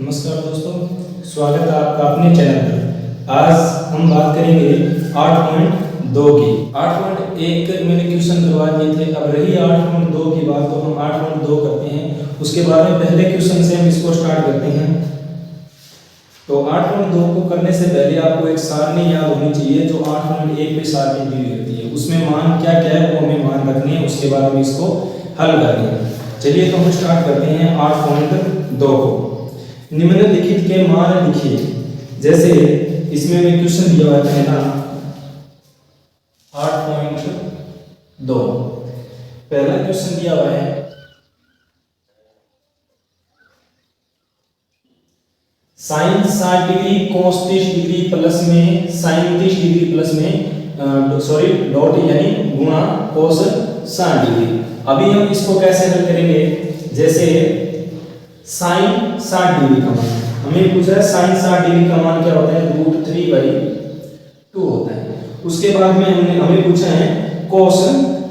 नमस्कार दोस्तों, स्वागत है आपका अपने चैनल पर। आज हम बात करेंगे 8.2 की। 8.1 मैंने क्वेश्चन करवा दिए थे, अब रही 8.2 की बात, तो हम 8.2 करते हैं। उसके बाद में पहले क्वेश्चन से हम इसको स्टार्ट करते हैं। तो 8.2 को करने से पहले आपको एक सारणी याद होनी चाहिए जो 8.1 पे सारणी दी हुई होती है। उसमें मान क्या क्या है वो हमें मान रखने हैं, उसके बाद में इसको हल करना है। चलिए तो हम स्टार्ट करते हैं 8.2 को। निम्नलिखित के मान लिखिए। जैसे इसमें हमें क्वेश्चन दिया हुआ है ना 8.2, पहला क्वेश्चन दिया हुआ है sine 60 degree cos 30 degree plus में साइन 30 डिग्री प्लस में डॉट यानी गुणा कोस 60 डिग्री। अभी हम इसको कैसे हल करेंगे? जैसे साइन 60 डिग्री का मान हमें पूछा है, साइन 60 डिग्री का मान क्या होता है? √3/2 होता है। उसके बाद में हमें पूछा है कोस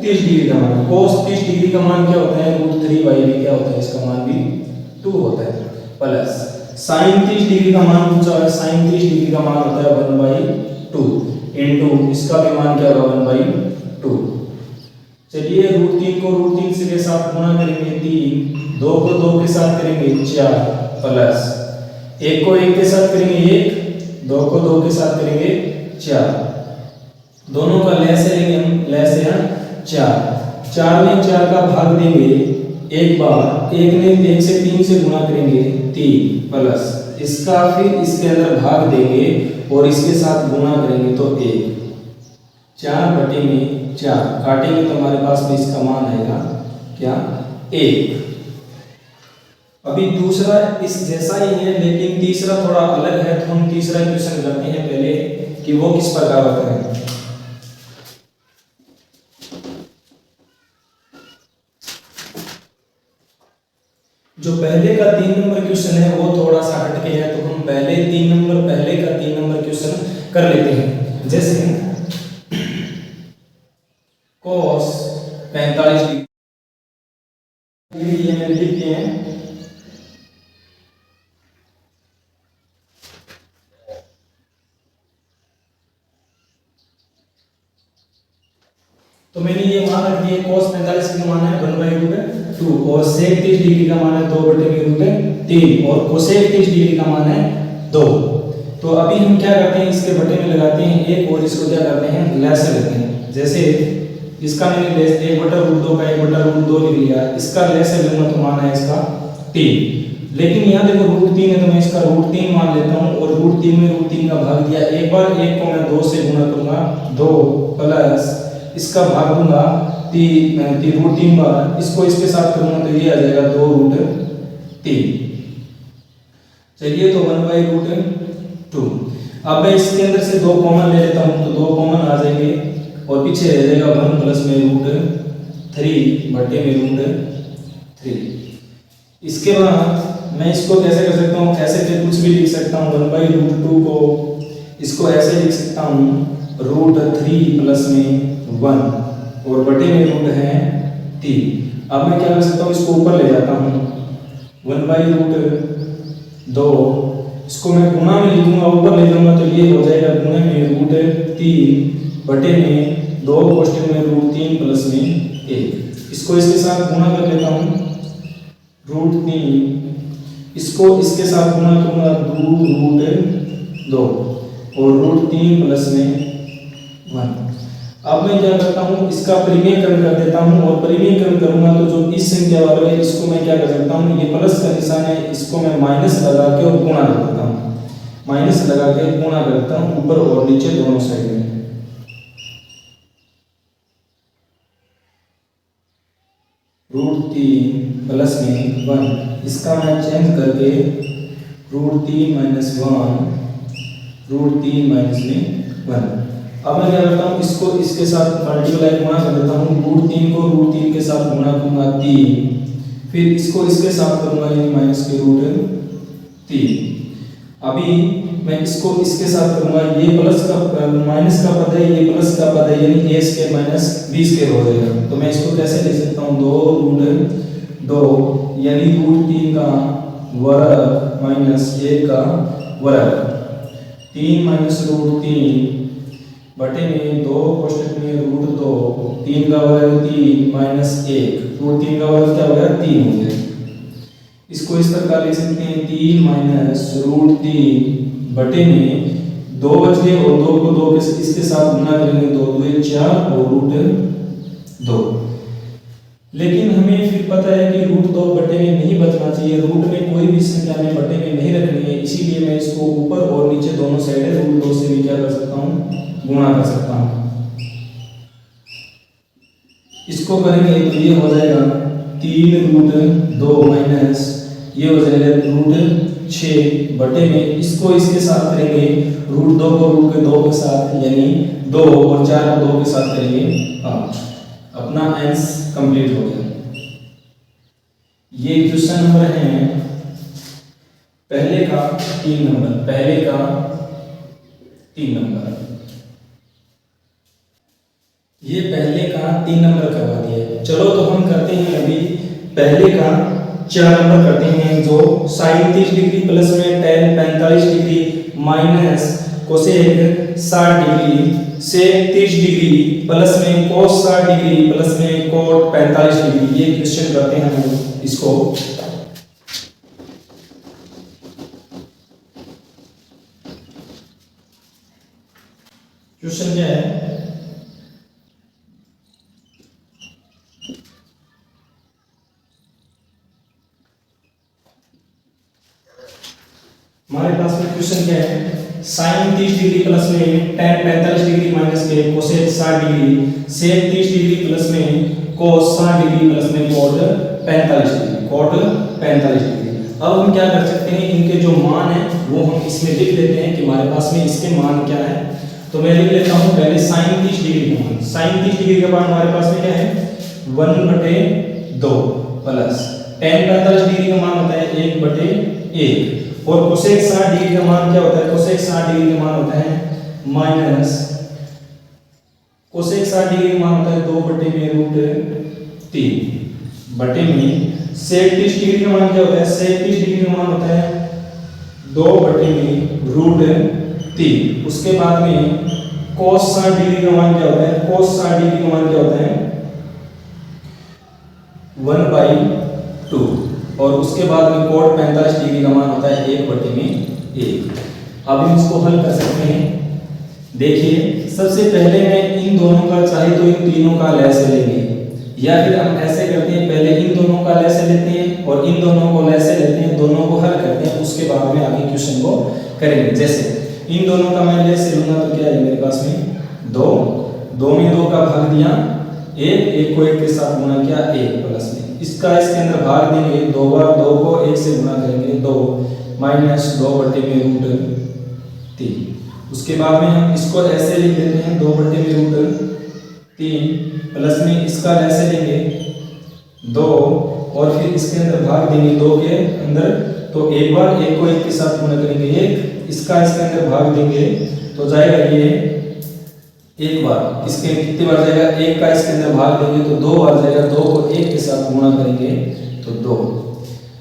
30 डिग्री का मान। कोस 30 डिग्री का मान क्या होता है? √3/2 क्या होता है? इसका मान भी 2 होता है। प्लस साइन 30 डिग्री का मान पूछा है, साइन 30 डिग्री का मान होता है 1/2 इनटू इसका भी मान क्या होगा? 1/2। चलिए √3 को √3 से के साथ गुणा करेंगे 3, 2 को 2 के साथ करेंगे 4, प्लस 1 को 1 के साथ करेंगे 1, 2 को 2 के साथ करेंगे 4। दोनों का लैस लेंगे हम, लैस है 4। 4 में 4 का भाग देंगे एक बार, 1 में 1 से 3 से गुणा करेंगे 3, प्लस इसका फिर इसके अंदर भाग देंगे और इसके साथ गुणा करेंगे तो 1। 4/4 काटेंगे तो हमारे पास में इसका मान आएगा क्या? 1। अभी दूसरा इस जैसा ही है लेकिन तीसरा थोड़ा अलग है, तो हम तीसरा क्वेश्चन करते हैं पहले कि वो किस प्रकार होता है। जो पहले का 3 नंबर क्वेश्चन है वो थोड़ा सा हटके है, तो हम पहले का 3 नंबर क्वेश्चन कर लेते हैं। जैसे cos 45 डिग्री ये मैंने लिख दिए हैं। तो मैंने ये मान रख दिया, cos 45 का मान है 1/2 और sec 30 डिग्री का मान है 2/3 और cosec 30 डिग्री का मान है 2। तो अभी हम क्या करते हैं, इसके बटे में लगाते हैं 1 और इसको क्या करते हैं? लैस लेते हैं। जैसे इसका मैंने लेस 1/√2 का 1/√2 लिख लिया, इसका लैस लूंगा तो मान है इसका 3। लेकिन यहाँ देखो √3 है तो मैं इसका √3 मान लेता हूँ और √3 में √3 का भाग दिया। एक बार 1 को मैं 2 से गुणा करूंगा 2, प्लस इसका भाग दूंगा 3 बार, इसको इसके साथ करूंगा तो ये आ जाएगा 2√3। चलिए तो 1/√2। अब मैं इसके अंदर से 2 कॉमन ले लेता हूं तो 2 कॉमन आ जाएंगे और पीछे रह जाएगा 1 प्लस में √3 बटे में √3। इसके बाद मैं इसको कैसे कर सकता हूँ? ऐसे फिर कुछ भी लिख सकता हूँ। 1/√2 को इसको ऐसे लिख सकता हूँ √3 प्लस में 1 और बटे में रूट है 3। अब मैं क्या कर सकता हूँ? इसको ऊपर ले जाता हूँ 1/√2, इसको मैं गुणा में लिखूंगा, ऊपर ले जाऊंगा तो ये हो जाएगा गुणा में √3 बटे में 2 क्वेश्चन में √3 प्लस में 1। इसको इसके साथ गुणा कर लेता हूँ √3, इसको इसके साथ गुणा करूंगा 2√2 और √3 प्लस में 1। अब मैं क्या करता हूँ? इसका परिमेयकरण कर देता हूँ और परिमेयकरण करूंगा तो जो इस संख्या वाला है इसको मैं क्या कर सकता हूँ? ये प्लस का निशान है, इसको मैं माइनस लगा के और गुणा कर देता हूँ। माइनस लगा के गुणा करता हूँ ऊपर और नीचे दोनों साइड में। √3 प्लस में 1, इसका मैं चेंज करके √3 - 1 √3 - में 1। अब मैं क्या करता हूँ? इसको इसके साथ मल्टीप्लाई गुणा कर देता हूँ। √3 को √3 के साथ गुणा करूंगा 3, फिर इसको इसके साथ करूंगा यानी माइनस के √3। अभी मैं इसको इसके साथ करूंगा, ये प्लस का माइनस का पद है, ये प्लस का पद है यानी a² - b² हो जाएगा। तो मैं इसको कैसे लिख सकता हूँ? 2√2 यानी √3 का वर्ग माइनस 1 का वर्ग 3 माइनस रूट 3 बटे में 2 कोष्टक में रूट 2 3 का वर्ग 3 माइनस 1 रूट 3 का वर्ग क्या हो गया 3 हो गया। इसको इस प्रकार लिख सकते हैं 3 माइनस रूट 3 बटे में 2 बच गए और 2 को 2 इसके साथ गुना करेंगे 2 2 4 और रूट 2। लेकिन हमें फिर पता है कि रूट 2 बटे में नहीं बचना चाहिए, रूट में कोई भी संख्या में बटे में नहीं रखनी है, इसीलिए मैं इसको ऊपर और नीचे दोनों साइड रूट 2 से भी क्या कर सकता हूँ गुणा कर सकता हूँ। इसको करेंगे तो ये हो जाएगा 3 रूट 2 माइनस ये हो जाएगा रूट 6 बटे में इसको इसके साथ करेंगे रूट 2 को रूट के 2 के साथ यानी 2 और 4 को 2 के साथ करेंगे 8। अपना आंसर कंप्लीट हो गया। ये क्वेश्चन नंबर है पहले का 3 नंबर ये पहले का 3 नंबर करवा दिया। चलो तो हम करते हैं अभी पहले का 4 नंबर करते हैं, जो sin 30 डिग्री प्लस में tan 45 degree minus cosec 60 degree से 30 डिग्री प्लस में cos 60 डिग्री प्लस में cot 45 डिग्री। ये क्वेश्चन करते हैं हम इसको। क्वेश्चन क्या है, हमारे पास में क्वेश्चन क्या है, sin 30 डिग्री प्लस में tan 45 डिग्री माइनस के कोसेक 60 डिग्री से 30 डिग्री प्लस में cos 60 डिग्री प्लस में cot 45 डिग्री। अब हम क्या कर सकते हैं, इनके जो मान है वो हम इसमें लिख लेते हैं कि हमारे पास में इसके मान क्या है। तो मैं लिख लेता हूं पहले sin 30 डिग्री का मान। sin 30 डिग्री का मान हमारे पास में क्या है 1/2 प्लस tan 45 डिग्री का मान होता है 1/1 और कोसेक 60 डिग्री का मान क्या होता है, कोसेक 60 डिग्री का मान होता है माइनस कोसेक 60 डिग्री का मान होता है 2/√3 बटे में सेक 30 डिग्री का मान क्या होता है, सेक 30 डिग्री का मान होता है 2/√3। उसके बाद में cos 60 डिग्री का मान क्या होता है, cos 60 डिग्री का मान क्या होता है 1/2 और उसके बाद में cot 45 डिग्री का मान होता है 1/1। अब हम इसको हल कर सकते हैं। देखिए सबसे पहले मैं इन दोनों का चाहे तो इन तीनों का लैसे लेंगे, या फिर हम ऐसे करते हैं पहले इन दोनों का लैसे लेते हैं और इन दोनों को लैसे लेते हैं, दोनों को हल करते हैं, उसके बाद में आगे क्वेश्चन को करेंगे। जैसे इन दोनों का मैं लैसे लूंगा तो क्या है मेरे पास में 2 में 2 का भाग दिया 1 को 1 के साथ गुणा किया 1 प्लस में इसका इसके अंदर भाग देंगे 2 बार 2 को 1 से गुणा करेंगे 2 माइनस 2/√3। उसके बाद में हम इसको ऐसे लिख देते हैं 2/√3 प्लस में इसका ऐसे लेंगे 2 और फिर इसके अंदर भाग देंगे 2 के अंदर, तो एक बार 1 को 1 के साथ गुणा करेंगे 1, इसका इसके अंदर भाग देंगे तो जाएगा ये एक बार, इसके कितने बार जाएगा 1 का इसके अंदर भाग देंगे तो 2 बार जाएगा, 2 को 1 के साथ गुणा करेंगे तो 2।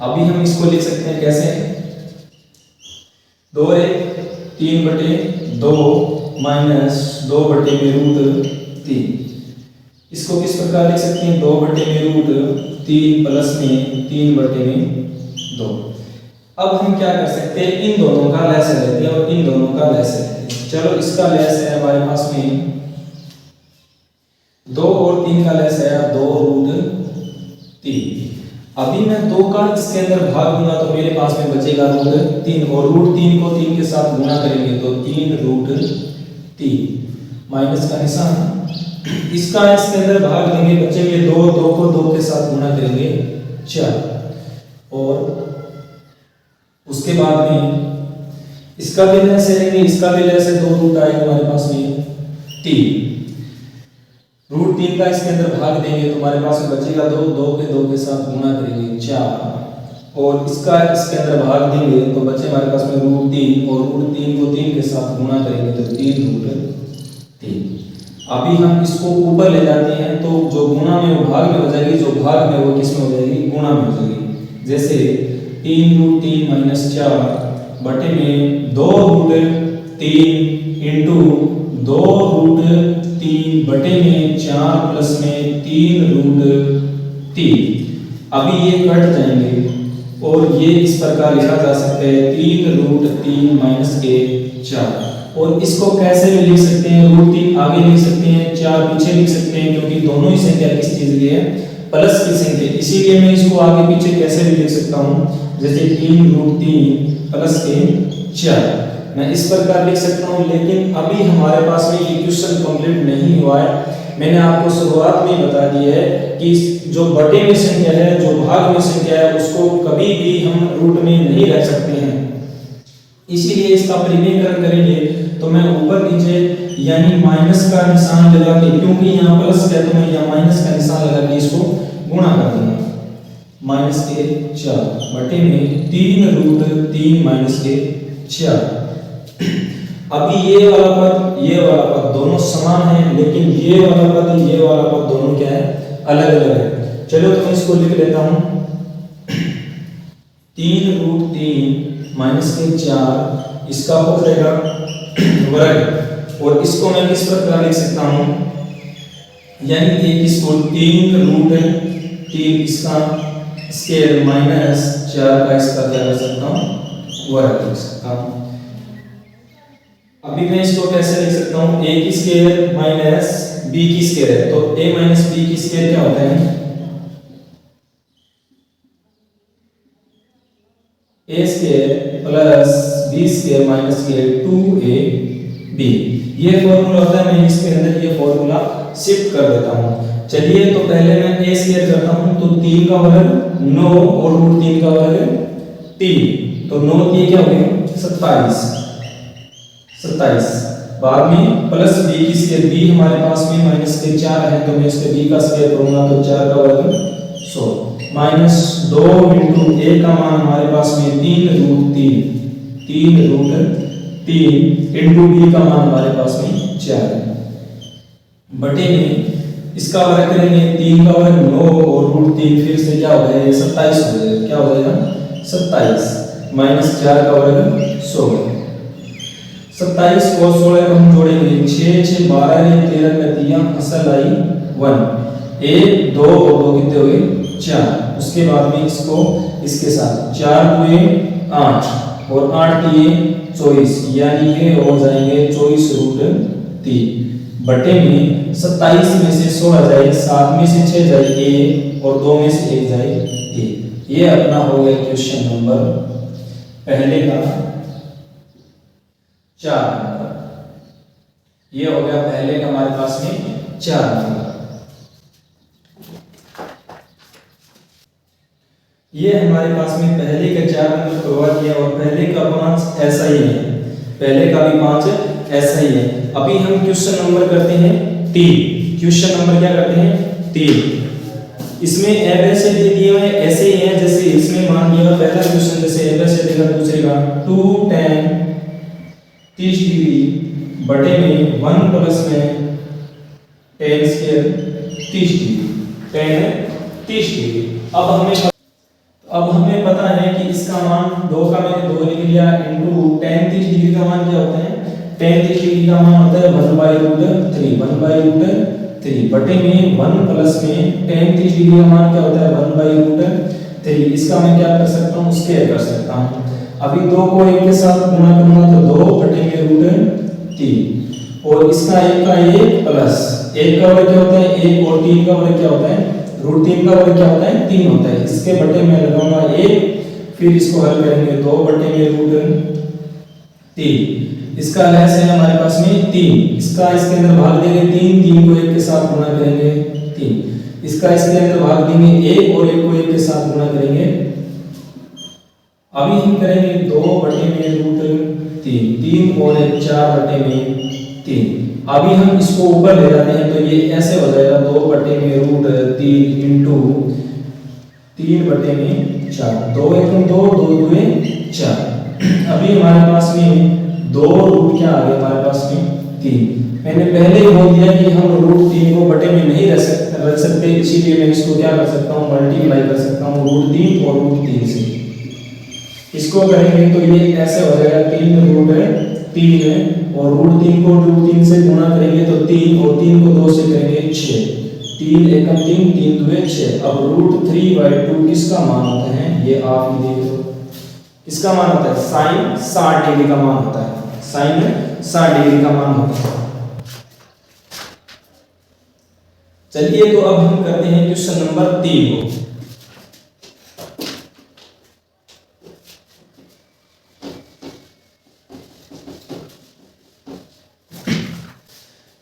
अभी हम इसको लिख सकते हैं कैसे 2 3/2 माइनस 2/√3। इसको किस प्रकार लिख सकते हैं 2/√3 प्लस में 3/2। अब हम क्या कर सकते हैं, इन दोनों का लैसे लेते हैं और इन दोनों का लैसे लेते हैं। चलो इसका लैस है हमारे पास में 2 और 3 का लैस है 2√3। अभी मैं 2 का इसके अंदर भाग दूंगा तो मेरे पास में बचेगा √3 और √3 को 3 के साथ गुणा करेंगे तो 3√3 माइनस का निशान, इसका इसके अंदर भाग देंगे बचेंगे 2 को 2 के साथ गुणा करेंगे 4 और उसके बाद में इसका भी लैस लेंगे, इसका भी लैस है 2 रूट आएगा हमारे पास में 3 √3 का इसके अंदर भाग देंगे तो हमारे पास में बचेगा 2 के 2 के साथ गुणा करेंगे 4 और इसका इसके अंदर भाग देंगे तो बचे हमारे पास में √3 और √3 को 3 के साथ गुणा करेंगे तो 3√3। अभी हम इसको ऊपर ले जाते हैं तो जो गुणा में वो भाग में हो जाएगी, जो भाग में वो किस में हो जाएगी गुणा में हो जाएगी। जैसे 3√3 माइनस 4 बटे में 2√3 इंटू 2√3 बटे में 4 प्लस में 3√3। अभी ये कट जाएंगे और ये इस प्रकार लिखा जा सकता है 3√3 माइनस के 4। और इसको कैसे भी लिख सकते हैं, √3 आगे लिख सकते हैं, 4 पीछे लिख सकते हैं, क्योंकि दोनों ही संख्या किस चीज की है, प्लस की संख्या। इसीलिए मैं इसको आगे पीछे कैसे भी लिख सकता हूं, जैसे 3√3 प्लस के 4 मैं इस प्रकार लिख सकता हूं। लेकिन अभी हमारे पास में ये क्वेश्चन कंप्लीट नहीं हुआ है। मैंने आपको शुरुआत में बता दिया है कि जो बटे में संख्या है, जो भाग में संख्या है, उसको कभी भी हम रूट में नहीं रख सकते हैं। इसीलिए इसका परिमेयकरण करेंगे तो मैं ऊपर नीचे यानी माइनस का निशान लगा के, क्योंकि यहाँ प्लस है तो मैं यहाँ माइनस का निशान लगा के इसको गुणा कर दूंगा। माइनस के 4 बटे में 3√3 माइनस के 4। अभी ये वाला पद दोनों समान है, लेकिन ये वाला पद दोनों क्या है, अलग अलग है। चलो तो मैं इसको लिख लेता हूं 3√3 माइनस के 4 इसका हो जाएगा वर्ग, और इसको मैं किस प्रकार लिख सकता हूं, यानी एक इसको 3√3 इसका स्क्वायर माइनस 4 का इसका क्या कर सकता हूं, वर्ग लिख सकता हूं। अभी मैं इसको कैसे लिख सकता हूं, a की स्क्वायर माइनस b की स्क्वायर है, तो a माइनस b की स्क्वायर क्या होता है, a square plus b square minus 2ab। ये फॉर्मूला होता है, मैं इसके अंदर ये फॉर्मूला शिफ्ट कर देता हूं। चलिए तो पहले मैं a स्क्वायर करता हूं, तो 3 का वर्ग 9 और √3 का वर्ग 3, तो 9 3 क्या हो गए 27। बाद में प्लस b की स्क्वायर, b हमारे पास में माइनस के 4 है, तो मैं इसके b का स्क्वायर करूंगा तो 4 का वर्ग 100 माइनस 2 इंटू a का मान हमारे पास में 3√3 इंटू b का मान हमारे पास में 4 है, बटे में इसका वर्ग करेंगे 3 का वर्ग 9 और √3 फिर से क्या हो जाएगा 27 हो जाएगा, क्या हो जाएगा 27 माइनस 4 का वर्ग 16। 27 और 16 को हम जोड़ेंगे 6 6 12 13 का 3 असल आई 1 1 2 और 2 कितने हो गए 4। उसके बाद में इसको इसके साथ 4 2 8 और 8 3 24, यानी ये हो जाएंगे 24√3 बटे में 27 में से 16 जाए, 7 में से 6 जाए a और 2 में से 1 जाए a। ये अपना हो गया क्वेश्चन नंबर पहले का 4 नंबर। ये हो गया पहले का हमारे पास में 4 नंबर। ये हमारे पास में पहले का 4 नंबर करवा दिया, और पहले का 5 ऐसा ही है, पहले का भी 5 ऐसा ही है। अभी हम क्वेश्चन नंबर करते हैं 3। क्वेश्चन नंबर क्या करते हैं 3। इसमें एवरेज दे दिए हुए ऐसे ही हैं, जैसे इसमें मान लिया पहला क्वेश्चन जैसे एवरेज देगा, दूसरे का 2 tan 30 डिग्री बटे में 1 प्लस में tan square 30 degree, tan 30 degree. अब हमें पता है कि इसका मान 2 का मैंने 2 लिख लिया इंटू tan 30 डिग्री का मान क्या होता है, tan 30 डिग्री का मान होता है 1/√3 बटे में 1 प्लस में tan 30 डिग्री का मान क्या होता है 1/√3। इसका मैं क्या कर सकता हूँ, स्क्वायर कर सकता हूँ। अभी 2 को 1 के साथ गुणा करूंगा तो 2 बटे में √3, और इसका 1 का 1 प्लस 1 का वर्ग क्या होता है 1 और 3 का वर्ग क्या होता है √3 का वर्ग क्या होता है 3 होता है। इसके बटे में लगाऊंगा 1, फिर इसको हल करेंगे 2 बटे में √3। इसका लहस है हमारे पास में 3, इसका इसके अंदर भाग देंगे 3 को 1 के साथ गुणा करेंगे 3, इसका इसके अंदर भाग देंगे 1 और 1 को 1 के साथ गुणा करेंगे। अभी हम करेंगे 2 बटे में √3 और 1 4 बटे में 3। अभी हम इसको ऊपर ले जाते हैं तो ये ऐसे हो जाएगा 2 बटे में √3 इंटू 3 बटे में 4, 2 1 2 2 2 4। अभी हमारे पास में 2 रूट क्या आ गए हमारे पास में 3। मैंने पहले ही बोल दिया कि हम √3 को बटे में नहीं रख सकते, इसीलिए मैं इसको क्या कर सकता हूँ मल्टीप्लाई कर सकता हूँ √3 और √3 से। इसको करेंगे तो ये ऐसे हो जाएगा 3 रूट 3 है और रूट 3 को रूट 3 से गुणा करेंगे तो 3 और 3 को 2 से करेंगे 6, 3 एकम 3, 3 दूने 6। अब रूट 3/2 किसका मान होता है ये आप ही देख लो। किसका मान होता है? साइन 60 डिग्री का मान होता है, साइन 60 डिग्री का मान होता है। चलिए तो अब हम करते हैं क्वेश्चन नंबर 3 को।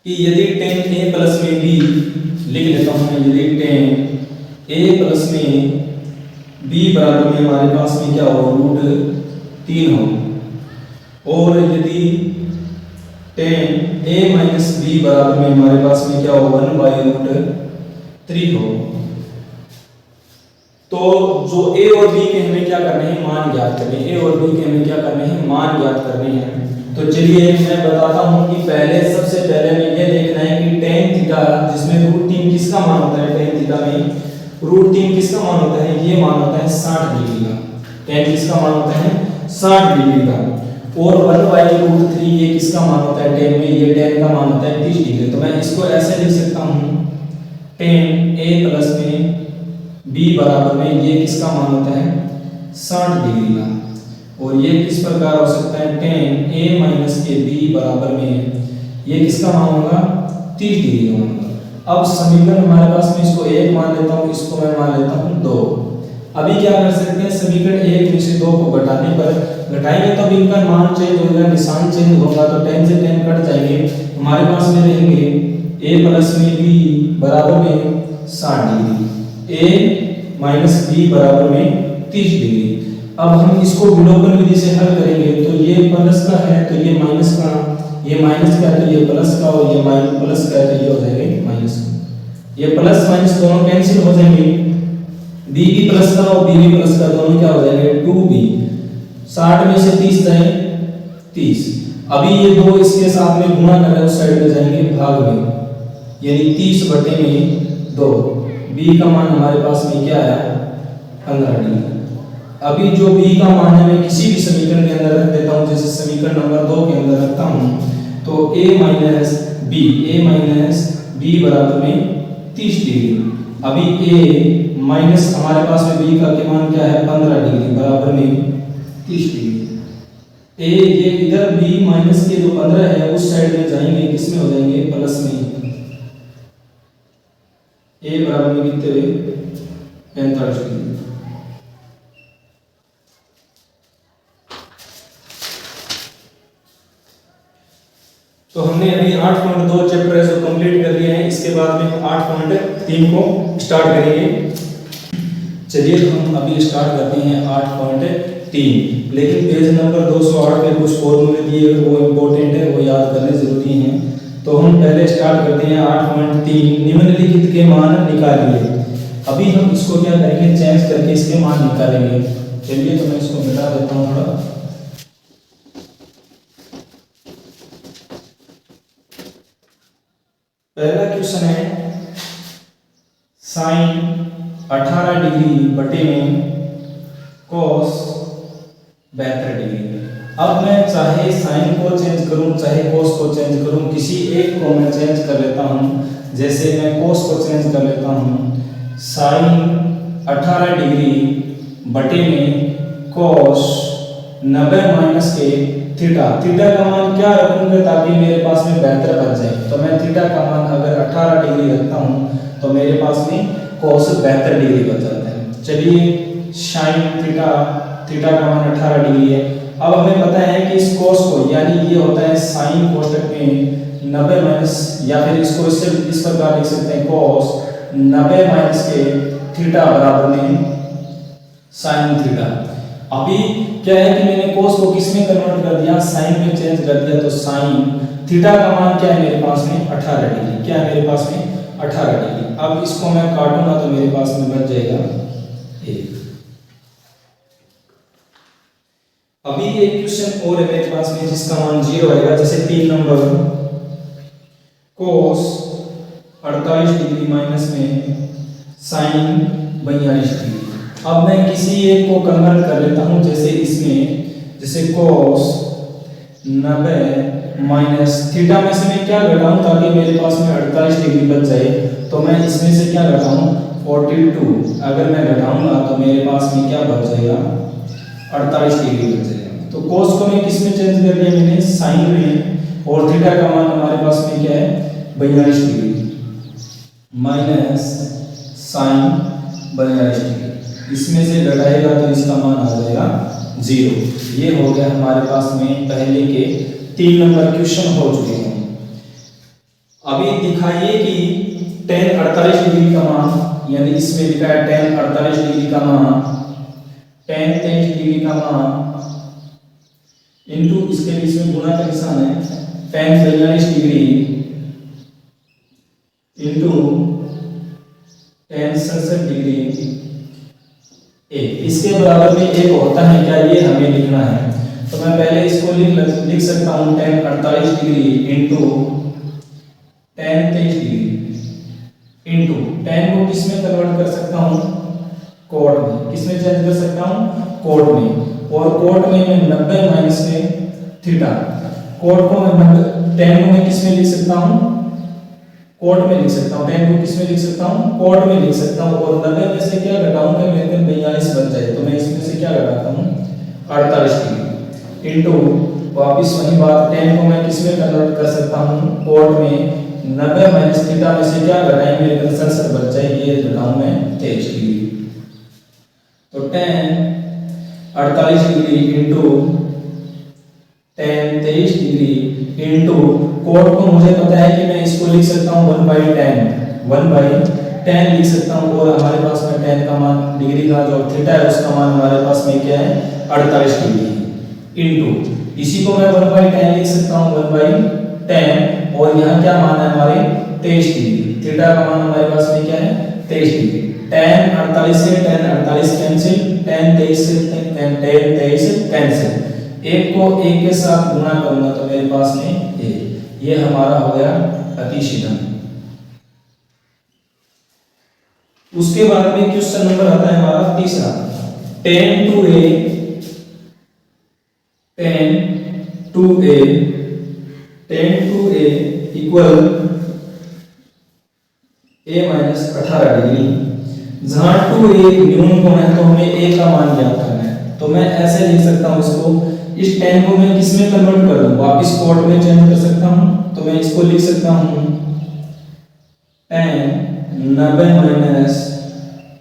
कि यदि tan a प्लस में b, लिख लेता हूं मैं, यदि tan a प्लस में b बराबर में हमारे पास में क्या हो रूट 3 हो और यदि tan a माइनस b बराबर में हमारे पास में क्या हो 1/√3 हो, तो जो a और b के हमें क्या करने हैं मान ज्ञात करने हैं। a और b के हमें क्या करने हैं मान ज्ञात करने हैं। तो चलिए मैं बताता हूं कि पहले सबसे पहले हमें ये देखना है कि tan थीटा जिसमें √3 किसका मान होता है, tan थीटा में √3 किसका मान होता है, ये मान होता है 60 डिग्री का। tan किसका मान होता है 60 डिग्री का और 1/√3 ये किसका मान होता है tan में, ये tan का मान होता है 30 डिग्री। तो मैं इसको ऐसे लिख सकता हूं tan a प्लस में b बराबर में ये किसका मान होता है 60 डिग्री का और ये किस प्रकार हो सकता है tan a माइनस के b बराबर में ये किसका मान होगा 30 डिग्री का होगा। अब समीकरण हमारे पास में इसको 1 मान लेता हूँ, इसको मैं मान लेता हूँ 2। अभी क्या कर सकते हैं समीकरण 1 में से 2 को घटाने पर घटाएंगे तो इनका मान चेंज होगा, निशान चेंज होगा तो tan से tan कट जाएंगे, हमारे पास में रहेंगे a प्लस में b बराबर में 60 डिग्री, a माइनस b बराबर में 30 डिग्री। अब हम इसको विलोपन विधि से हल करेंगे तो ये प्लस का है तो ये माइनस का, ये माइनस का है तो ये प्लस का और ये माइनस प्लस का है तो ये हो जाएगा माइनस का। ये प्लस माइनस दोनों कैंसिल हो जाएंगे, b भी प्लस का और b भी प्लस का, दोनों क्या हो जाएंगे 2b। 60 में से 30 जाए 30। अभी ये दो इसके साथ में गुणा कर रहे हैं उस साइड में जाएंगे भाग में, यानी 30/2। b का मान हमारे पास में क्या है 15 डिग्री। अभी जो b का मान है मैं किसी भी समीकरण के अंदर रख देता हूं, जैसे समीकरण नंबर 2 के अंदर रखता हूं तो a माइनस b बराबर में 30 डिग्री। अभी a माइनस हमारे पास में b का मान क्या है 15 डिग्री बराबर में 30 डिग्री। a ये इधर b माइनस के जो 15 है उस साइड में जाएंगे, किसमें हो जाएंगे प्लस में, a बराबर में कितने हुए 45 डिग्री। तो हमने अभी 8.2 चैप्टर है जो कंप्लीट कर लिए हैं, इसके बाद में 8.3 को स्टार्ट करेंगे। चलिए तो हम अभी स्टार्ट करते हैं 8.3, लेकिन पेज नंबर 208 पे कुछ फॉर्मूले दिए वो इम्पोर्टेंट है, वो याद करने जरूरी हैं। तो हम पहले स्टार्ट करते हैं 8.3 निम्नलिखित के मान निकालिए। अभी हम इसको क्या करेंगे चेंज करके इसके मान निकालेंगे। चलिए तो मैं इसको मिटा देता हूँ थोड़ा। पहला क्वेश्चन है साइन 18 डिग्री बटे में cos 72 डिग्री। अब मैं चाहे साइन को चेंज करूं चाहे cos को चेंज करूं, किसी एक को मैं चेंज कर लेता हूं। जैसे मैं cos को चेंज कर लेता हूं, साइन 18 डिग्री बटे में cos 90 माइनस के थीटा। थीटा का मान क्या रखूंगा ताकि मेरे पास में 72 बच जाए। तो मैं थीटा का मान अगर 18 डिग्री रखता हूं तो मेरे पास में cos 72 डिग्री बच जाता है। चलिए साइन थीटा का मान 18 डिग्री है। अब हमें पता है कि इस cos को, यानी ये होता है साइन कोष्ठक में 90 माइनस, या फिर इसको इससे इस प्रकार लिख सकते हैं cos 90 माइनस के थीटा बराबर में साइन थीटा। अभी क्या है कि मैंने cos को किस में कन्वर्ट कर दिया, साइन में चेंज कर दिया। तो साइन थीटा का मान क्या है मेरे पास में 18 डिग्री। क्या है मेरे पास में 18 डिग्री। अब इसको मैं काटूंगा तो मेरे पास में बच जाएगा 1। अभी एक क्वेश्चन और है मेरे पास में जिसका मान 0 आएगा। जैसे 3 नंबर cos 48 डिग्री माइनस में साइन 42 डिग्री। अब मैं किसी एक को कन्वर्ट कर लेता हूँ, जैसे इसमें जैसे cos 90 माइनस थीटा में से मैं क्या घटाऊं ताकि मेरे पास में 48 डिग्री बच जाए, तो मैं इसमें से क्या घटाऊं 42, अगर मैं घटाऊंगा तो मेरे पास में क्या बच जाएगा 48 डिग्री बच जाएगा। तो cos को मैं किस में चेंज कर दिया मैंने साइन में, और थीटा का मान हमारे पास में क्या है 42 डिग्री माइनस साइन 42 डिग्री, इसमें से घटाएगा तो इसका मान आ जाएगा 0। ये हो गया हमारे पास में पहले के 3 नंबर क्वेश्चन हो चुके हैं। अभी दिखाइए कि tan 48 डिग्री का मान, यानी इसमें लिखा है tan 48 डिग्री का मान, tan 23 डिग्री का मान इनटू इसके बीच में गुणा का निशान है tan 42 degree into tan 67 degree A, इसके बराबर में एक होता है क्या, ये हमें लिखना है। तो मैं पहले इसको लिख सकता हूं tan 48 degree into tan 23 degree into tan को किस में कन्वर्ट कर सकता हूं कोट में, किस में चेंज कर सकता हूं कोट में, और कोट में मैं 90 माइनस में थीटा, कोट को मैं tan को मैं किस में लिख सकता हूं कोट में लिख सकता हूं, tan को किस में लिख सकता हूं कोट में लिख सकता हूं, और 90 में से क्या घटाऊंगा मेरे को 42 बच जाए, तो मैं इसमें से क्या घटाता हूं 48 डिग्री इनटू वापस वही बात tan को मैं किस में कन्वर्ट कर सकता हूं कोट में, 90 माइनस थीटा में से क्या घटाएं मेरे को 67 बच जाए, ये घटाऊं मैं 23 डिग्री। तो tan 48 degree into tan 23 degree into cot को मुझे पता है कि मैं इसको लिख सकता हूं 1/10 लिख सकता हूं, और हमारे पास में tan का मान डिग्री का जो थीटा है उसका मान हमारे पास में क्या है 48 डिग्री इनटू इसी को मैं 1/10 लिख सकता हूं 1/10, और यहाँ क्या मान है हमारे 23 डिग्री, थीटा का मान हमारे पास में क्या है 23 डिग्री। tan 48 से tan 48 कैंसिल, tan 23 से tan 23 कैंसिल, एक को एक के साथ गुणा करूंगा तो मेरे पास में ये हमारा हो गया अतिशीतन। उसके बाद में क्वेश्चन नंबर आता है हमारा तीसरा, tan 2a equal a minus 18 degree, जहां 2a न्यून कोण है तो हमें a का मान ज्ञात करना है। तो मैं ऐसे लिख सकता हूं इसको, इस tan को मैं किस में कन्वर्ट कर दूं, वापस कोट में चेंज कर सकता हूं, तो मैं इसको लिख सकता हूं tan 90 माइनस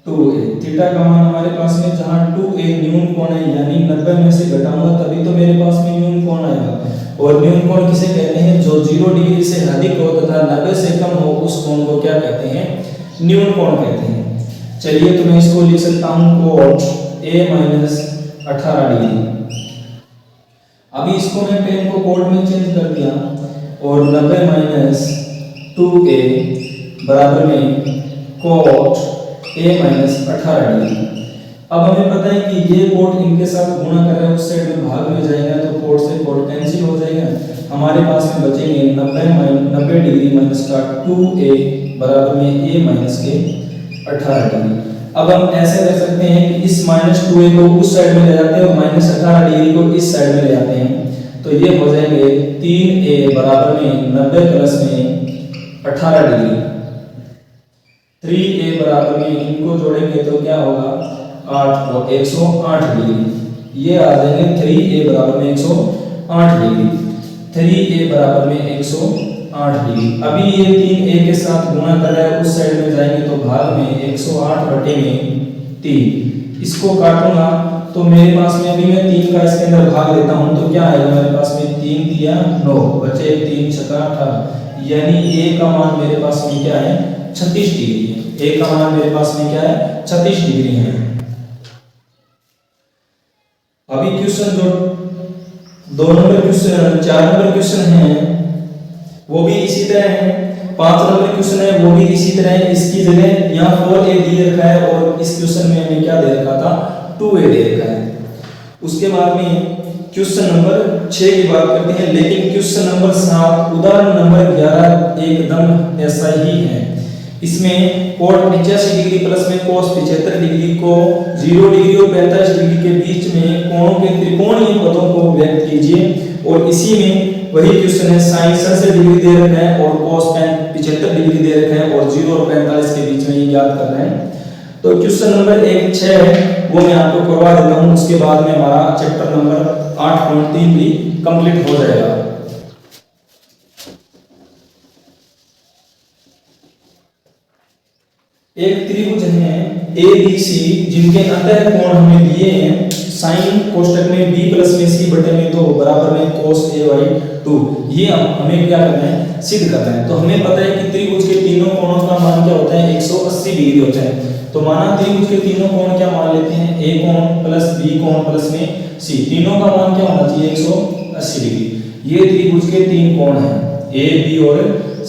2a, थीटा का मान हमारे पास में जहां 2a न्यून कोण है, यानी 90 में से घटाऊंगा तभी तो मेरे पास में न्यून कोण आएगा, और न्यून कोण किसे कहते हैं, जो 0 डिग्री से अधिक हो तथा 90 से कम हो उस कोण को क्या कहते हैं न्यून कोण कहते हैं। चलिए तो मैं इसको लिख सकता हूं cot a माइनस 18 डिग्री। अभी इसको मैं tan को कोट में चेंज कर दिया, और 90 माइनस 2a बराबर में cot a माइनस 18 डिग्री। अब हमें पता है कि ये कोट इनके साथ गुणा कर रहा है, उस साइड में भाग में जाएगा तो कोट से कोट कैंसिल हो जाएगा, हमारे पास में बचेंगे 90 डिग्री माइनस का 2a बराबर में a माइनस के 18 डिग्री। अब हम ऐसे कर सकते हैं कि इस माइनस 2a को उस साइड में ले जाते हैं और माइनस 18 डिग्री को इस साइड में ले जाते हैं, तो ये हो जाएंगे 3a बराबर में 90 प्लस में 18 डिग्री, 3a बराबर में इनको जोड़ेंगे तो क्या होगा 8 और 108 डिग्री, ये आ जाएंगे 3a बराबर में 108 डिग्री, 3a बराबर में 108 डिग्री। अभी ये 3a के साथ गुणा कर रहा है, उस साइड में जाएंगे तो भाग में 108 बटे में 3, इसको काटूंगा तो मेरे पास में अभी मैं 3 का इसके अंदर भाग देता हूं तो क्या आएगा मेरे पास में 3 दिया 9 बचे 3 छक्का 18, यानी a का मान मेरे पास में क्या है 36 डिग्री है, a का मान मेरे पास में क्या है 36 डिग्री है। अभी क्वेश्चन जो 2 नंबर क्वेश्चन 4 नंबर क्वेश्चन है वो भी इसी तरह है, 5 नंबर क्वेश्चन है वो भी इसी तरह है, इसकी जगह यहाँ 4a दे रखा है और इस क्वेश्चन में हमें क्या दे रखा था 2a दे रखा है। उसके बाद में क्वेश्चन नंबर 6 की बात करते हैं, लेकिन क्वेश्चन नंबर 7 उदाहरण नंबर 11 एकदम ऐसा ही है। इसमें कोण 85 डिग्री प्लस में cos 75 डिग्री को 0 डिग्री और 45 डिग्री के बीच में कोणों के त्रिकोणीय पदों को व्यक्त कीजिए। और इसी में वही क्वेश्चन है, sin 67 डिग्री दे रखा है और cos 75 डिग्री दे रखा है और 0 और 45 के बीच में ये ज्ञात करना है। तो क्वेश्चन नंबर 1-6 है वो मैं आपको करवा देता हूं, उसके बाद में हमारा चैप्टर नंबर 8.3 भी कंप्लीट हो जाएगा। एक त्रिभुज है ABC जिनके अंतः कोण हमें दिए हैं sin कोष्टक में b प्लस में c बटे में 2 बराबर में cos a/2। ये हमें क्या करना है, सिद्ध करना है। तो हमें पता है कि त्रिभुज के तीनों कोणों का मान क्या होता है, 180 डिग्री होता है। तो माना त्रिभुज के तीनों कोण क्या मान लेते हैं, a कोण प्लस b कोण प्लस में c, तीनों का मान क्या होना चाहिए, 180 डिग्री। ये त्रिभुज के तीन कोण हैं a b और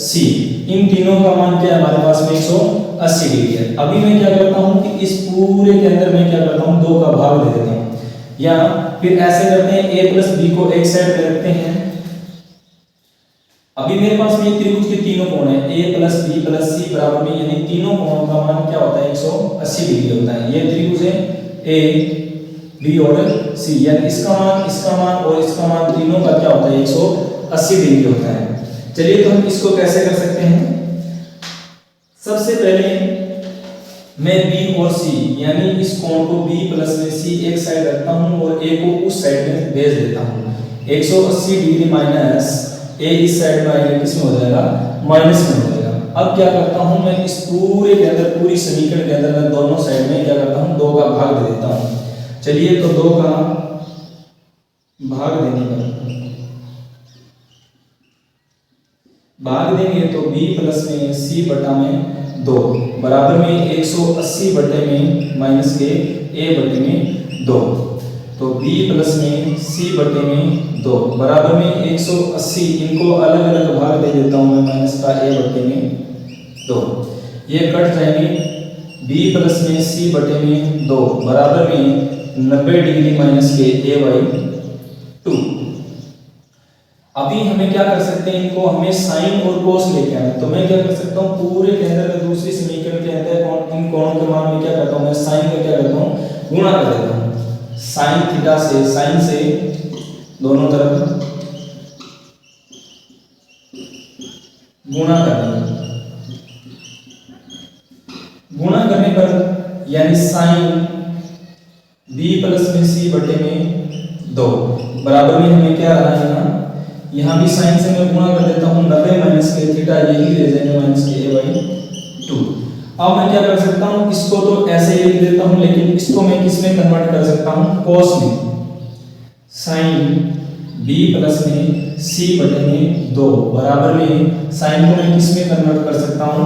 c, इन तीनों का मान क्या है हमारे पास में 180 डिग्री है। अभी मैं क्या करता हूं कि इस पूरे के अंदर मैं क्या करता हूं, 2 का भाग दे देता हूं, या फिर ऐसे करते हैं a प्लस b को एक साइड में रखते हैं। अभी मेरे पास में त्रिभुज के तीनों कोण है a plus b plus c बराबर में, यानी तीनों कोणों का मान क्या होता है, 180 डिग्री होता है। ये त्रिभुज है a b और c, यानी इसका मान और इसका मान तीनों का क्या होता है, 180 डिग्री होता है। चलिए तो हम इसको कैसे कर सकते हैं। सबसे पहले मैं b और c यानी इस कोण को b प्लस में c एक साइड रखता हूं और a को उस साइड में भेज देता हूं। 180 डिग्री माइनस a इस साइड में आएगा, किस में हो जाएगा, माइनस में हो जाएगा। अब क्या करता हूं मैं इस पूरे के अंदर, पूरी समीकरण के अंदर मैं दोनों साइड में क्या करता हूं, 2 का भाग दे देता हूं। चलिए तो 2 का भाग देने पर भाग देंगे तो b प्लस में c बटा में 2 बराबर में 180 बटे में माइनस के a बटे में 2। तो b प्लस में c बटे में 2 बराबर में 180, इनको अलग अलग भाग दे देता हूं मैं, माइनस का a बटे में 2, ये कट जाएंगे। b प्लस में c बटे में 2 बराबर में 90 डिग्री माइनस के a/2। अभी हमें क्या कर सकते हैं, इनको हमें साइन और कोस लेके आना है। तो मैं क्या कर सकता हूँ, पूरे के अंदर में दूसरी समीकरण के अंदर इन कोणों के मान में क्या करता हूँ, मैं साइन का क्या करता हूँ, गुणा कर देता हूँ। साइन थीटा से, साइन से दोनों तरफ गुणा करना, गुणा करने पर यानी साइन b प्लस में c बटे में 2 बराबर में हमें क्या रहा है, यहाँ भी साइन से मैं गुणा कर देता हूँ, 90 माइनस के थीटा यही रह जाएगा माइनस के a/2। अब मैं क्या कर सकता हूँ, इसको तो ऐसे ही लिख देता हूँ, लेकिन इसको मैं किस में कन्वर्ट कर सकता हूँ, कोस में। साइन b प्लस में c बटे में 2 बराबर में साइन को मैं किस में कन्वर्ट कर सकता हूँ,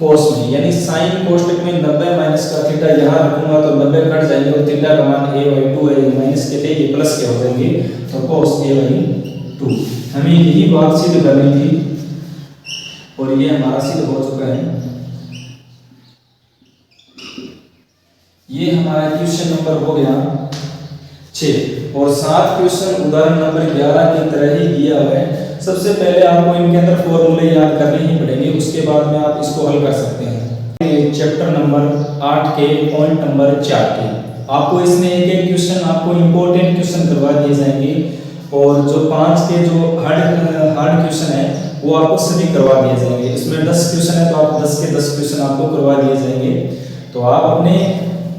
कोस में। यानी साइन कोष्टक में 90 माइनस का थीटा यहाँ रखूंगा तो 90 कट जाएंगे और थीटा का मान a/2 है, माइनस के थे ये प्लस के हो जाएंगे, तो कोस a/2। हमें यही बात सिद्ध करनी थी और ये हमारा सिद्ध हो चुका है। ये हमारा क्वेश्चन नंबर हो गया 6 और 7 क्वेश्चन उदाहरण नंबर 11 की तरह ही दिया हुआ है। सबसे पहले आपको इनके अंदर फॉर्मूले याद करने ही पड़ेंगे, उसके बाद में आप इसको हल कर सकते हैं। चैप्टर नंबर 8 के पॉइंट नंबर 4 के आपको इसमें एक एक क्वेश्चन आपको इंपॉर्टेंट क्वेश्चन करवा दिए जाएंगे और जो 5 के जो हार्ड क्वेश्चन है वो आपको सभी करवा दिए जाएंगे। इसमें 10 क्वेश्चन है तो आप 10 के 10 क्वेश्चन आपको करवा दिए जाएंगे। तो आप अपने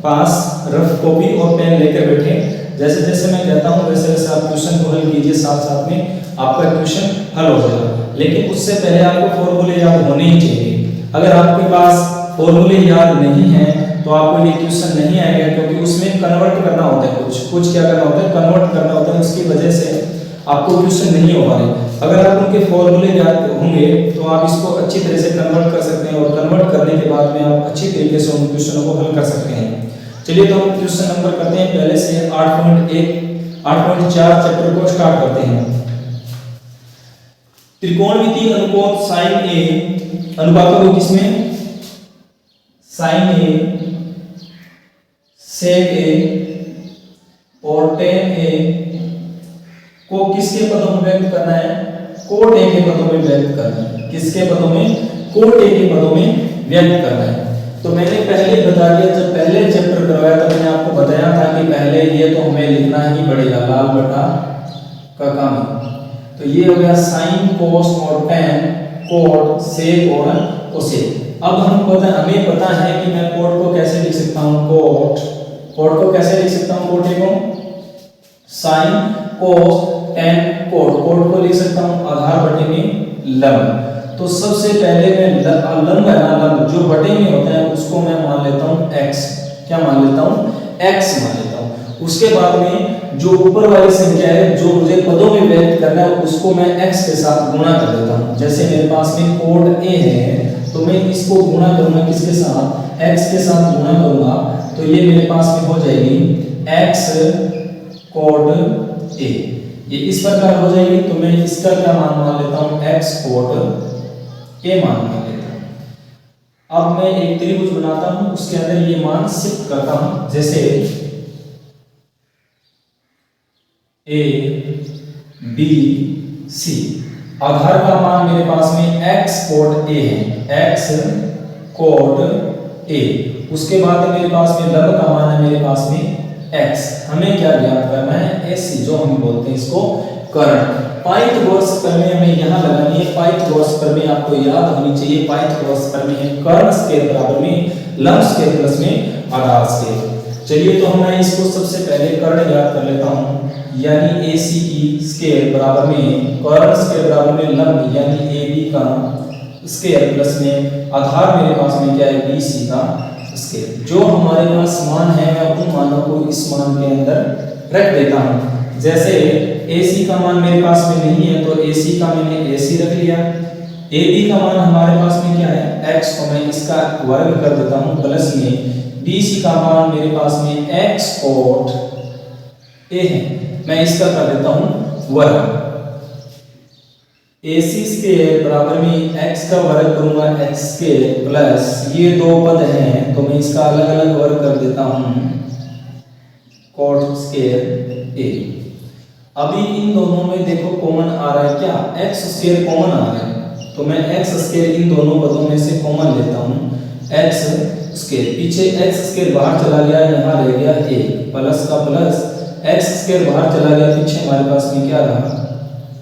पास रफ कॉपी और पेन लेकर बैठे, जैसे जैसे मैं कहता हूँ वैसे वैसे आप क्वेश्चन को हल कीजिए, साथ साथ में आपका क्वेश्चन हल हो जाएगा। लेकिन उससे पहले आपको फॉर्मूले याद होने ही चाहिए। अगर आपके पास फॉर्मूले याद नहीं है तो आपको ये क्वेश्चन नहीं आएगा, क्योंकि उसमें कन्वर्ट करना होता है, कुछ क्या करना होता है, कन्वर्ट करना होता है। उसकी वजह से आपको क्वेश्चन नहीं हो पा रहे। अगर आप उनके फॉर्मूले याद होंगे तो आप इसको अच्छी तरह से कन्वर्ट कर सकते हैं और कन्वर्ट करने के बाद में आप अच्छी तरीके से उन क्वेश्चनों को हल कर सकते हैं। चलिए तो हम क्वेश्चन नंबर करते हैं, पहले से 8.4 चैप्टर को स्टार्ट करते हैं। त्रिकोणमिति अनुपात साइन ए, अनुपातों को किसमें, साइन ए, सेक ए और टेन ए को किसके पदों में व्यक्त करना है, कोट ए के पदों में व्यक्त करना है। किसके पदों में, कोट ए के पदों में व्यक्त करना है। तो मैंने पहले बता दिया, जब पहले चैप्टर करवाया तो मैंने आपको बताया था कि पहले ये तो हमें लिखना ही पड़ेगा लाल बटा का काम। तो ये हो गया साइन कोस और टेन कोट सेक और कोसेक। अब हमें पता है कि मैं कोट को कैसे लिख सकता हूँ, कोट को कैसे लिख सकता हूँ, कोटे को साइन कोस टेन कोट को लिख सकता हूँ आधार बटे में लंब। तो सबसे पहले मैं लंब है ना, लंब जो बटे में होता है उसको मैं मान लेता हूँ x। क्या मान लेता हूँ, x मान लेता हूँ। उसके बाद में जो ऊपर वाली संख्या है जो मुझे पदों में व्यक्त करना है उसको मैं x के साथ गुणा कर देता हूँ। जैसे मेरे पास में कोट a है तो मैं इसको गुणा करूंगा किसके साथ, x के साथ गुणा करूंगा। तो ये मेरे पास में हो जाएगी x कोट a, ये इस प्रकार हो जाएगी। तो मैं इसका क्या मान लेता हूँ, x कोट a मान लेता हूँ। अब मैं एक त्रिभुज बनाता हूँ, उसके अंदर ये मान शिफ्ट करता हूँ। जैसे a b c, आधार का मान मेरे पास में x कोट a है, x कोट a। उसके बाद मेरे पास में लंब का मान है मेरे पास में x। हमें क्या ज्ञात करना है, ac, जो हम बोलते हैं इसको कर्ण। पाइथागोरस प्रमेय हमें यहाँ लगानी है। पाइथागोरस प्रमेय आपको याद होनी चाहिए। पाइथागोरस प्रमेय कर्ण स्क्वायर बराबर में लंब स्क्वायर प्लस में आधार स्क्वायर। चलिए तो मैं इसको सबसे पहले कर्ण याद कर लेता हूँ, यानी AC स्क्वायर बराबर में कर्ण स्क्वायर बराबर में लंब यानी AB का स्क्वायर प्लस में आधार मेरे पास में क्या है, BC का स्क्वायर। जो हमारे पास मान है मैं उन मानों को इस मान के अंदर रख देता हूँ। जैसे AC का मान मेरे पास में नहीं है तो AC का मैंने AC रख लिया। AB का मान हमारे पास में क्या है, x, को मैं इसका वर्ग कर देता हूँ प्लस में BC का मान मेरे पास में x कोट a है, मैं इसका कर देता हूँ वर्ग। AC स्क्वायर बराबर में x का वर्ग करूंगा x स्क्वायर प्लस ये दो पद हैं तो मैं इसका अलग अलग वर्ग कर देता हूँ कोट स्क्वायर a। अभी इन दोनों में देखो कॉमन आ रहा है क्या, x स्क्वायर कॉमन आ रहा है तो मैं x स्क्वायर इन दोनों पदों में से कॉमन लेता हूँ x स्क्वायर। पीछे x स्क्वायर बाहर चला गया, यहाँ रह गया a प्लस का प्लस x स्क्वायर बाहर चला गया, पीछे हमारे पास में क्या रहा,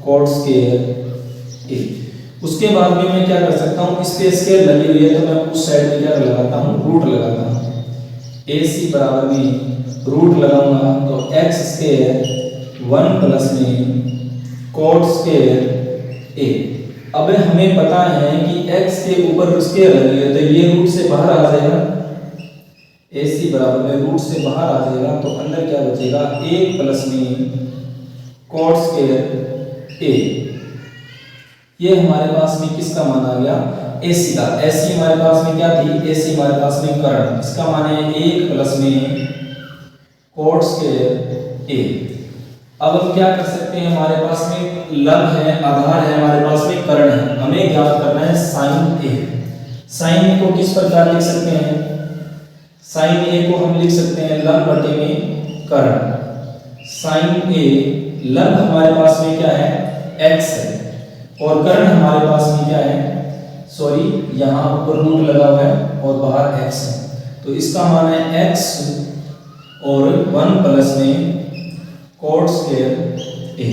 कोट स्क्वायर a। उसके बाद में मैं क्या कर सकता हूँ, इस पे स्क्वायर लगी हुई है तो मैं उस साइड में क्या लगाता हूँ, रूट लगाता हूँ। AC बराबर में रूट लगाऊंगा तो x स्क्वायर 1 प्लस में कोट स्क्वायर a। अब हमें पता है कि x के ऊपर स्क्वायर लगी है तो ये रूट से बाहर आ जाएगा, AC बराबर में रूट से बाहर आ जाएगा तो अंदर क्या बचेगा, 1 प्लस में कोट स्क्वायर a। ये हमारे पास में किसका मान आ गया, AC का। AC हमारे पास में क्या थी, AC हमारे पास में कर्ण, इसका मान है 1 प्लस में कोट स्क्वायर a। अब हम क्या कर सकते हैं, हमारे पास में लंब है, आधार है, हमारे पास में कर्ण है, हमें ज्ञात करना है साइन a। साइन a को किस प्रकार लिख सकते हैं, साइन a को हम लिख सकते हैं लंब बटे में कर्ण। साइन a लंब हमारे पास में क्या है, x है और कर्ण हमारे पास में क्या है, सॉरी यहाँ ऊपर रूट लगा हुआ है और बाहर x है तो इसका मान है x और 1 प्लस में कोट स्क्वायर a।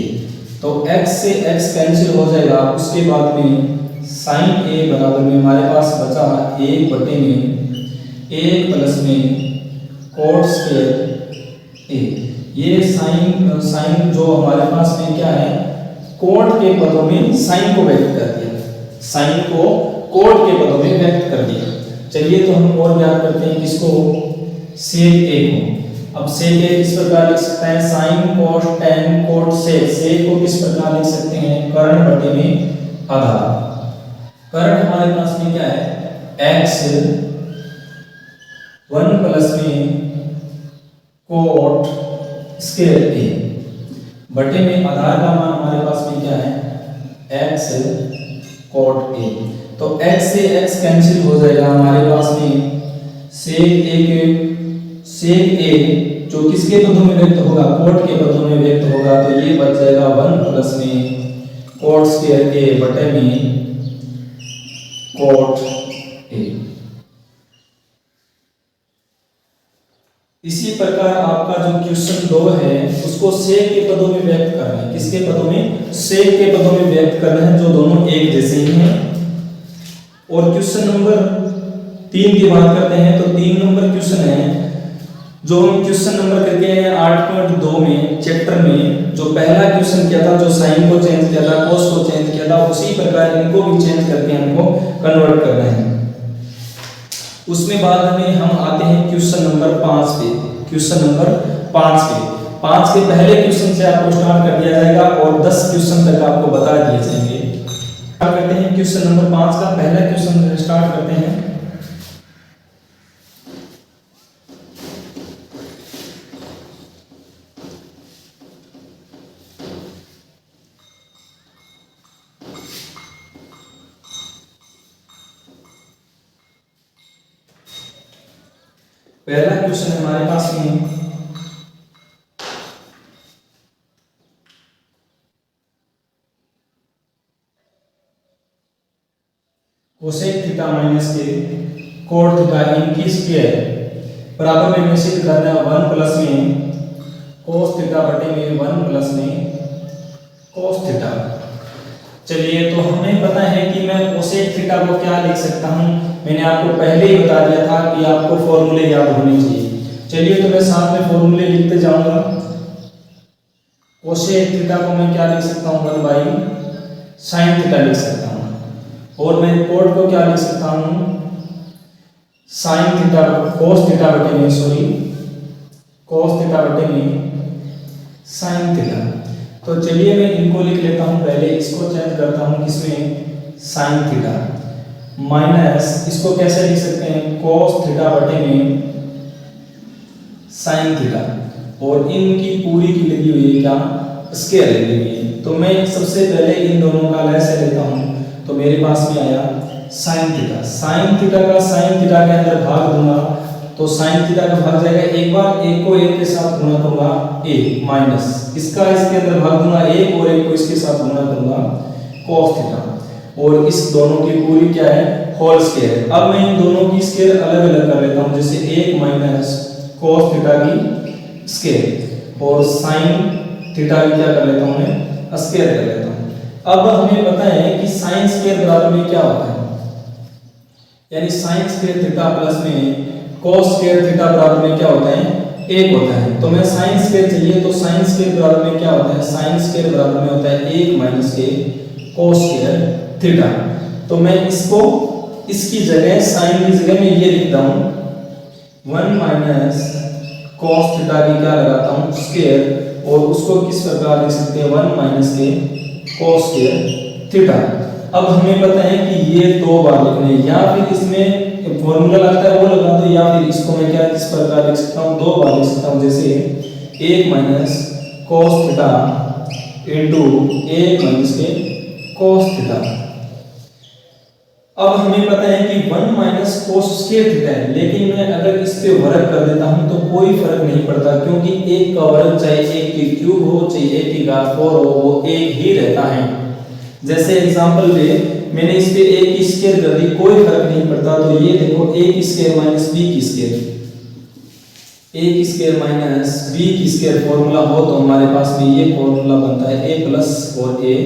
तो x से x कैंसिल हो जाएगा। उसके बाद में साइन a बराबर में हमारे पास बचा 1 बटे में 1 प्लस में कोट स्क्वायर a। ये साइन जो हमारे पास में क्या है, कोट के पदों में साइन को व्यक्त कर दिया, साइन को कोट के पदों में व्यक्त कर दिया। चलिए तो हम और ज्ञात करते हैं किसको, सेक a को। अब सेक a किस प्रकार लिख सकते हैं, sine cos tan cot sec. Sec को किस प्रकार लिख सकते हैं, कर्ण बटे में आधार। कर्ण हमारे पास में क्या है, x 1 प्लस में कोट स्क्वायर a बटे में आधार का मान हमारे पास में क्या है, x कोट a। तो x से x कैंसिल हो जाएगा, हमारे पास में सेक a जो किसके पदों में व्यक्त होगा, कोट के पदों में व्यक्त होगा तो ये बच जाएगा 1 प्लस में कोट स्क्वायर a बटे में कोट a। इसी प्रकार आपका जो क्वेश्चन 2 है उसको सेक के पदों में व्यक्त करना है। किसके पदों में? सेक के पदों में व्यक्त करना है, जो दोनों एक जैसे ही हैं। और क्वेश्चन नंबर 3 की बात करते हैं तो 3 नंबर क्वेश्चन है जो हम क्वेश्चन नंबर करके हैं 8.2 में चैप्टर में। जो पहला क्वेश्चन किया था, जो साइन को चेंज किया था, कोस को चेंज किया था, उसी प्रकार इनको भी चेंज करके हमको कन्वर्ट करना है। उसमें बाद में हम आते हैं क्वेश्चन नंबर 5 पे। क्वेश्चन नंबर 5 के पहले क्वेश्चन से आपको स्टार्ट कर दिया जाएगा और 10 क्वेश्चन तक आपको बता दिए जाएंगे। क्या करते हैं? क्वेश्चन नंबर 5 का पहला क्वेश्चन स्टार्ट करते हैं। पहला क्वेश्चन हमारे पास में कोसेक थीटा माइनस के कोट थीटा इनकी स्क्वायर बराबर में सिद्ध करना है 1 प्लस में कोस थीटा बटे में 1 प्लस में कोस थीटा। चलिए, तो हमें पता है कि मैं कोसेक थीटा को क्या लिख सकता हूं। मैंने आपको पहले ही बता दिया था कि आपको फॉर्मूले याद होने चाहिए। चलिए, तो मैं साथ में फॉर्मूले लिखते जाऊंगा। कोसेक थीटा को मैं क्या लिख सकता हूं? 1 बाई साइन थीटा लिख सकता हूं। और मैं कोट को क्या लिख सकता हूं? साइन थीटा कोस थीटा बटे में कोस थीटा बटे में साइन थीटा। तो चलिए मैं इनको लिख लेता हूं। पहले इसको चेंज करता हूं किसमें? साइन थीटा माइनस इसको कैसे लिख सकते हैं? कोस थीटा बटे में साइन थीटा। और इनकी पूरी की लगी हुई है क्या? स्क्वायर लगी हुई है। तो मैं सबसे पहले इन दोनों का लैस लेता हूं। तो मेरे पास में आया साइन थीटा। साइन थीटा का साइन थीटा के अंदर भाग दूंगा तो साइन थीटा का भाग जाएगा। एक बार एक को एक के साथ गुणा करूंगा a माइनस इसका इसके अंदर भाग दूंगा एक और एक को इसके साथ गुणा करूंगा cos थीटा। और इस दोनों की पूरी क्या है? Whole square. अब मैं इन दोनों की स्क्वायर अलग अलग कर लेता हूं, जैसे 1 माइनस cos थीटा की स्क्वायर और sin थीटा की क्या कर लेता हूं? मैं स्क्वायर कर लेता हूं। अब हमें पता है कि sin स्क्वायर बराबर में क्या होता है, यानी sin स्क्वायर थीटा प्लस में cos स्क्वायर थीटा बराबर में क्या होता है? 1 होता है। तो मैं sin स्क्वायर चाहिए तो sin स्क्वायर बराबर में क्या होता है? sin स्क्वायर बराबर में होता है 1 माइनस के cos स्क्वायर थीटा। तो मैं इसको इसकी जगह sin की जगह में ये लिखता हूं 1 माइनस cos थीटा की क्या लगाता हूं? स्क्वायर। और उसको किस प्रकार लिख सकते हैं? 1 माइनस के cos स्क्वायर थीटा। अब हमें पता है कि ये 2 बार लिखने हैं, या फिर इसमें फॉर्मूला लगता है वो लगा दो, या फिर इसको मैं क्या किस प्रकार लिख सकता हूं? 2 बार लिख सकता हूं, जैसे 1 minus cos theta into 1 minus के cos थीटा। अब हमें पता है कि 1 माइनस cos स्क्वायर थीटा है, लेकिन मैं अगर इस पे वर्ग कर देता हूं तो कोई फर्क नहीं पड़ता, क्योंकि 1 का वर्ग चाहे 1 की क्यूब हो चाहे 1 की घात 4 हो, वो 1 ही रहता है। जैसे एग्जांपल पे मैंने इस पे a की स्क्वायर कर दी, कोई फर्क नहीं पड़ता। तो ये देखो a की स्क्वायर माइनस b की स्क्वायर, a की स्क्वायर माइनस b की स्क्वायर फॉर्मूला हो तो हमारे पास में ये फॉर्मूला बनता है a प्लस और a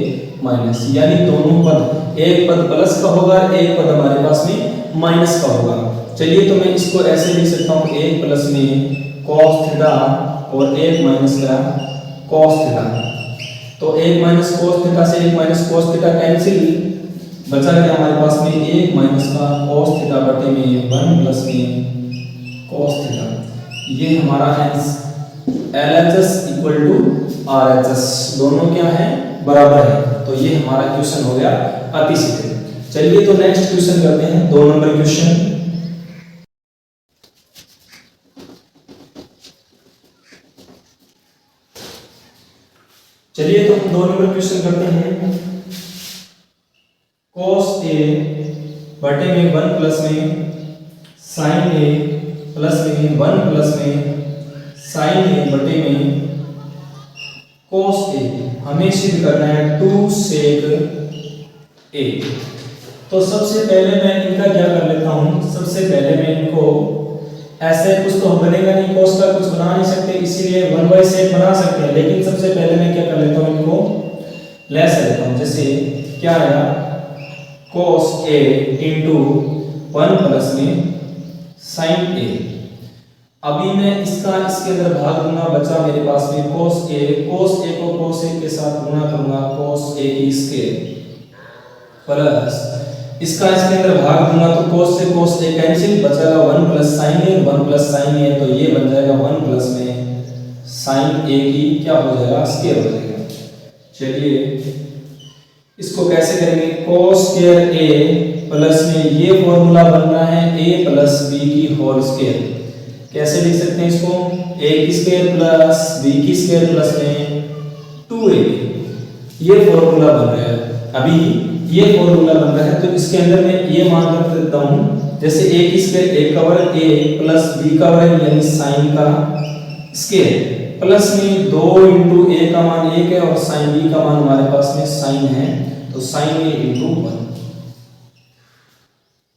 माइनस, यानी दोनों पद, एक पद प्लस का होगा, एक पद हमारे पास में माइनस का होगा। चलिए, तो मैं इसको ऐसे लिख सकता हूँ 1 प्लस में cos थीटा और 1 माइनस का cos थीटा। तो 1 माइनस cos थीटा से 1 माइनस cos थीटा कैंसिल, बचा क्या हमारे पास में? 1 माइनस का cos थीटा बटे में 1 प्लस में cos थीटा। ये हमारा LHS इक्वल टू RHS, दोनों क्या है? बराबर है। तो ये हमारा क्वेश्चन हो गया अति सीधे। चलिए, तो नेक्स्ट क्वेश्चन करते हैं 2 नंबर क्वेश्चन। चलिए, तो हम 2 नंबर क्वेश्चन करते हैं। cos a बटे में 1 प्लस में sin a प्लस में 1 प्लस में sin a बटे में cos a। हमें सिद्ध करना है 2 sec a। तो सबसे पहले मैं इनका क्या कर लेता हूं? सबसे पहले मैं इनको ऐसे कुछ तो बनेगा नहीं, cos का कुछ बना नहीं सकते, इसीलिए 1/sec बना सकते हैं, लेकिन सबसे पहले मैं क्या कर लेता हूँ, इनको लेस लेता हूँ। जैसे क्या आएगा, cos a इंटू 1 प्लस में sin a। अभी मैं इसका इसके अंदर भाग दूंगा, बचा मेरे पास में cos a को cos a के साथ गुणा करूंगा, cos a की स्क्वायर प्लस इसका इसके अंदर भाग दूंगा तो cos से cos a कैंसिल, बचेगा 1 plus sin a, 1 plus sin a, तो ये बन जाएगा 1 प्लस में sin a की क्या हो जाएगा, स्क्वायर हो जाएगा। चलिए इसको कैसे करेंगे, cos स्क्वायर a प्लस में ये फॉर्मूला बन रहा है a प्लस b की होल स्क्वायर। कैसे लिख सकते हैं इसको, a की स्क्वायर प्लस b की स्क्वायर प्लस में 2a, ये फॉर्मूला बन रहा है। अभी ये फॉर्मूला बन रहा है तो इसके अंदर मैं ये मान रख देता हूं, जैसे a की स्क्वायर a का वर्ग a प्लस b का वर्ग यानी sin का स्क्वायर प्लस में 2 इंटू a का मान 1 है और sin b का मान हमारे पास में sin है, तो sin a इंटू 1।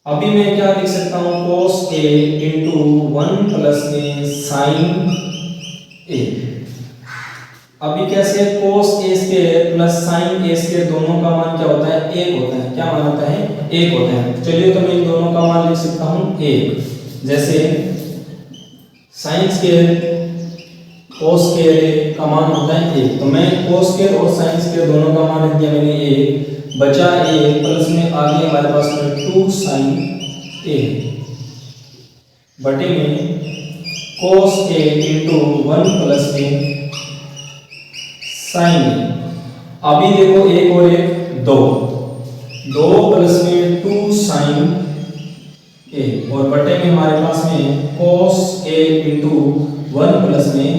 अभी मैं क्या लिख सकता हूं, cos a इंटू 1 प्लस में sin a। अभी कैसे, cos a square plus sin a square दोनों का मान क्या होता है, 1 होता है। क्या मान होता है, 1 होता है। चलिए तो मैं इन दोनों का मान लिख सकता हूं 1। जैसे sin स्क्वायर cos स्क्वायर का मान होता है 1, तो मैं cos स्क्वायर और sin स्क्वायर दोनों का मान लिख दिया मैंने 1, बचा 1 प्लस में आगे हमारे पास में 2 sin a बटे में cos a इंटू 1 प्लस में sin a। अभी देखो 1 और 1 2 प्लस में 2 sin a और बटे में हमारे पास में cos a इंटू 1 प्लस में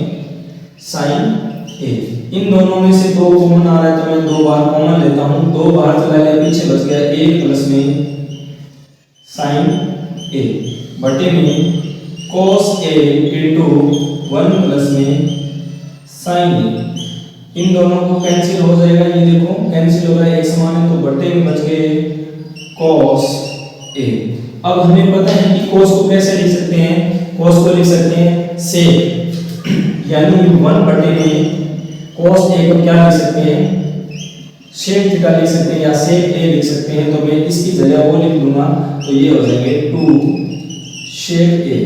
sin a। इन दोनों में से 2 कॉमन आ रहा है तो मैं 2 बार कॉमन लेता हूं, 2 बार चला लिया, पीछे बच गया 1 प्लस में sin a बटे में cos a इंटू 1 प्लस में sin a। इन दोनों को कैंसिल हो जाएगा, ये देखो कैंसिल हो रहा है, एक समान है, तो बटे में बच गए cos a। अब हमें पता है कि cos को कैसे लिख सकते हैं, cos को लिख सकते हैं sec, यानी 1 बटे में cos a को क्या लिख सकते हैं, sec थीटा लिख सकते हैं या sec a लिख सकते हैं, तो मैं इसकी जगह वो लिख दूंगा, तो ये हो जाएंगे 2 sec a।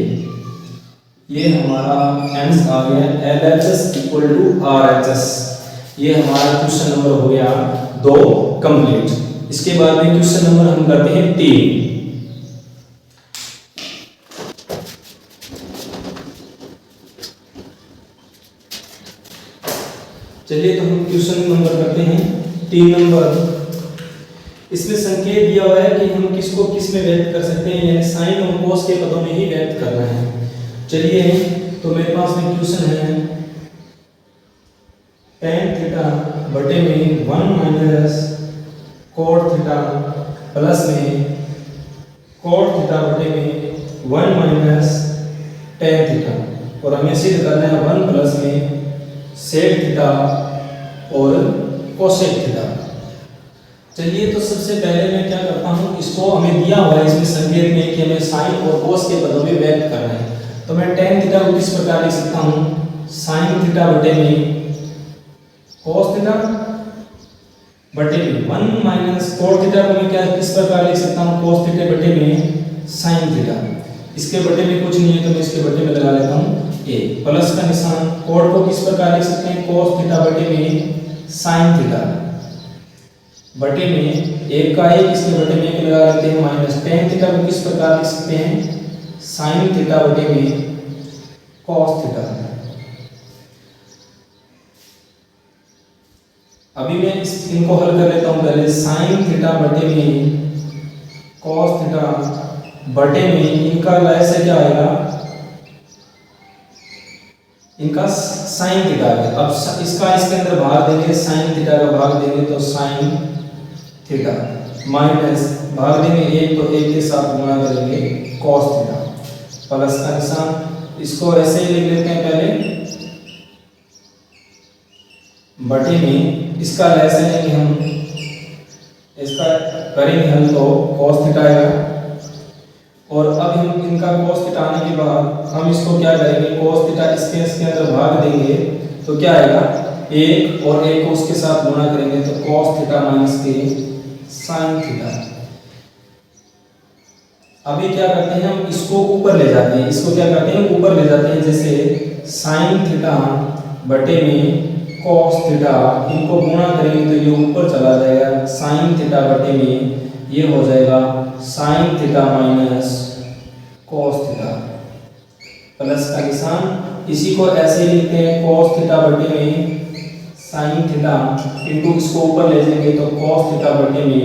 ये हमारा आंसर आ गया LHS इक्वल टू RHS। ये हमारा क्वेश्चन नंबर हो गया 2 कंप्लीट। इसके बाद में क्वेश्चन नंबर हम करते हैं 3। चलिए तो हम क्वेश्चन नंबर करते हैं 3 नंबर। इसमें संकेत दिया हुआ है कि हम किसको किस में व्यक्त कर सकते हैं, यानी साइन और कोस के पदों में ही व्यक्त करना है। चलिए तो मेरे पास में क्वेश्चन है tan थीटा बटे में 1 माइनस cot थीटा प्लस में cot थीटा बटे में 1 माइनस tan थीटा, और हमें सिद्ध करना है 1 प्लस में sec थीटा और cosec थीटा। चलिए तो सबसे पहले मैं क्या करता हूँ, इसको हमें दिया हुआ है इसमें संकेत में कि हमें साइन और कोस के पदों में व्यक्त करना है, तो मैं tan थीटा को किस प्रकार लिख सकता हूँ, sin थीटा बटे में cos थीटा बटे में 1 माइनस cot थीटा को मैं क्या किस प्रकार लिख सकता हूँ, cos थीटा बटे में sin थीटा। इसके बटे में कुछ नहीं है तो मैं इसके बटे में लगा लेता हूँ a, प्लस का निशान। cot को किस प्रकार लिख सकते हैं, cos थीटा बटे में sin थीटा बटे में 1 का 1, इसके बटे में 1 लगा लेते हैं, माइनस tan थीटा को किस प्रकार लिख सकते हैं, sin थीटा बटे में cos थीटा। अभी मैं इनको हल कर लेता हूं। पहले sin थीटा बटे में cos थीटा बटे में इनका लय से क्या आएगा, इनका sin थीटा है। अब इसका इसके अंदर भाग देंगे, sin थीटा का भाग देंगे तो sin थीटा माइनस भाग देंगे 1 तो 1 के साथ गुणा करेंगे cos थीटा प्लस का निशान। इसको ऐसे ही लिख लेते हैं पहले, बटे में इसका लैस लेंगे हम, इसका करेंगे हल तो cos थीटा आएगा और अब हम इनका cos थीटा आने के बाद हम इसको क्या करेंगे, cos थीटा इसके अंदर भाग देंगे तो क्या आएगा, एक और एक को उसके साथ गुणा करेंगे तो cos थीटा माइनस के sin थीटा। अभी क्या करते हैं, हम इसको ऊपर ले जाते हैं, इसको क्या करते हैं ऊपर ले जाते हैं, जैसे sin थीटा बटे में cos थीटा, इनको गुणा करेंगे तो ये ऊपर चला जाएगा, sin थीटा बटे में ये हो जाएगा sin theta minus cos theta plus का निशान। इसी को ऐसे ही लिखते हैं cos थीटा बटे में sin थीटा इनटू इसको ऊपर ले जाएंगे तो cos थीटा बटे में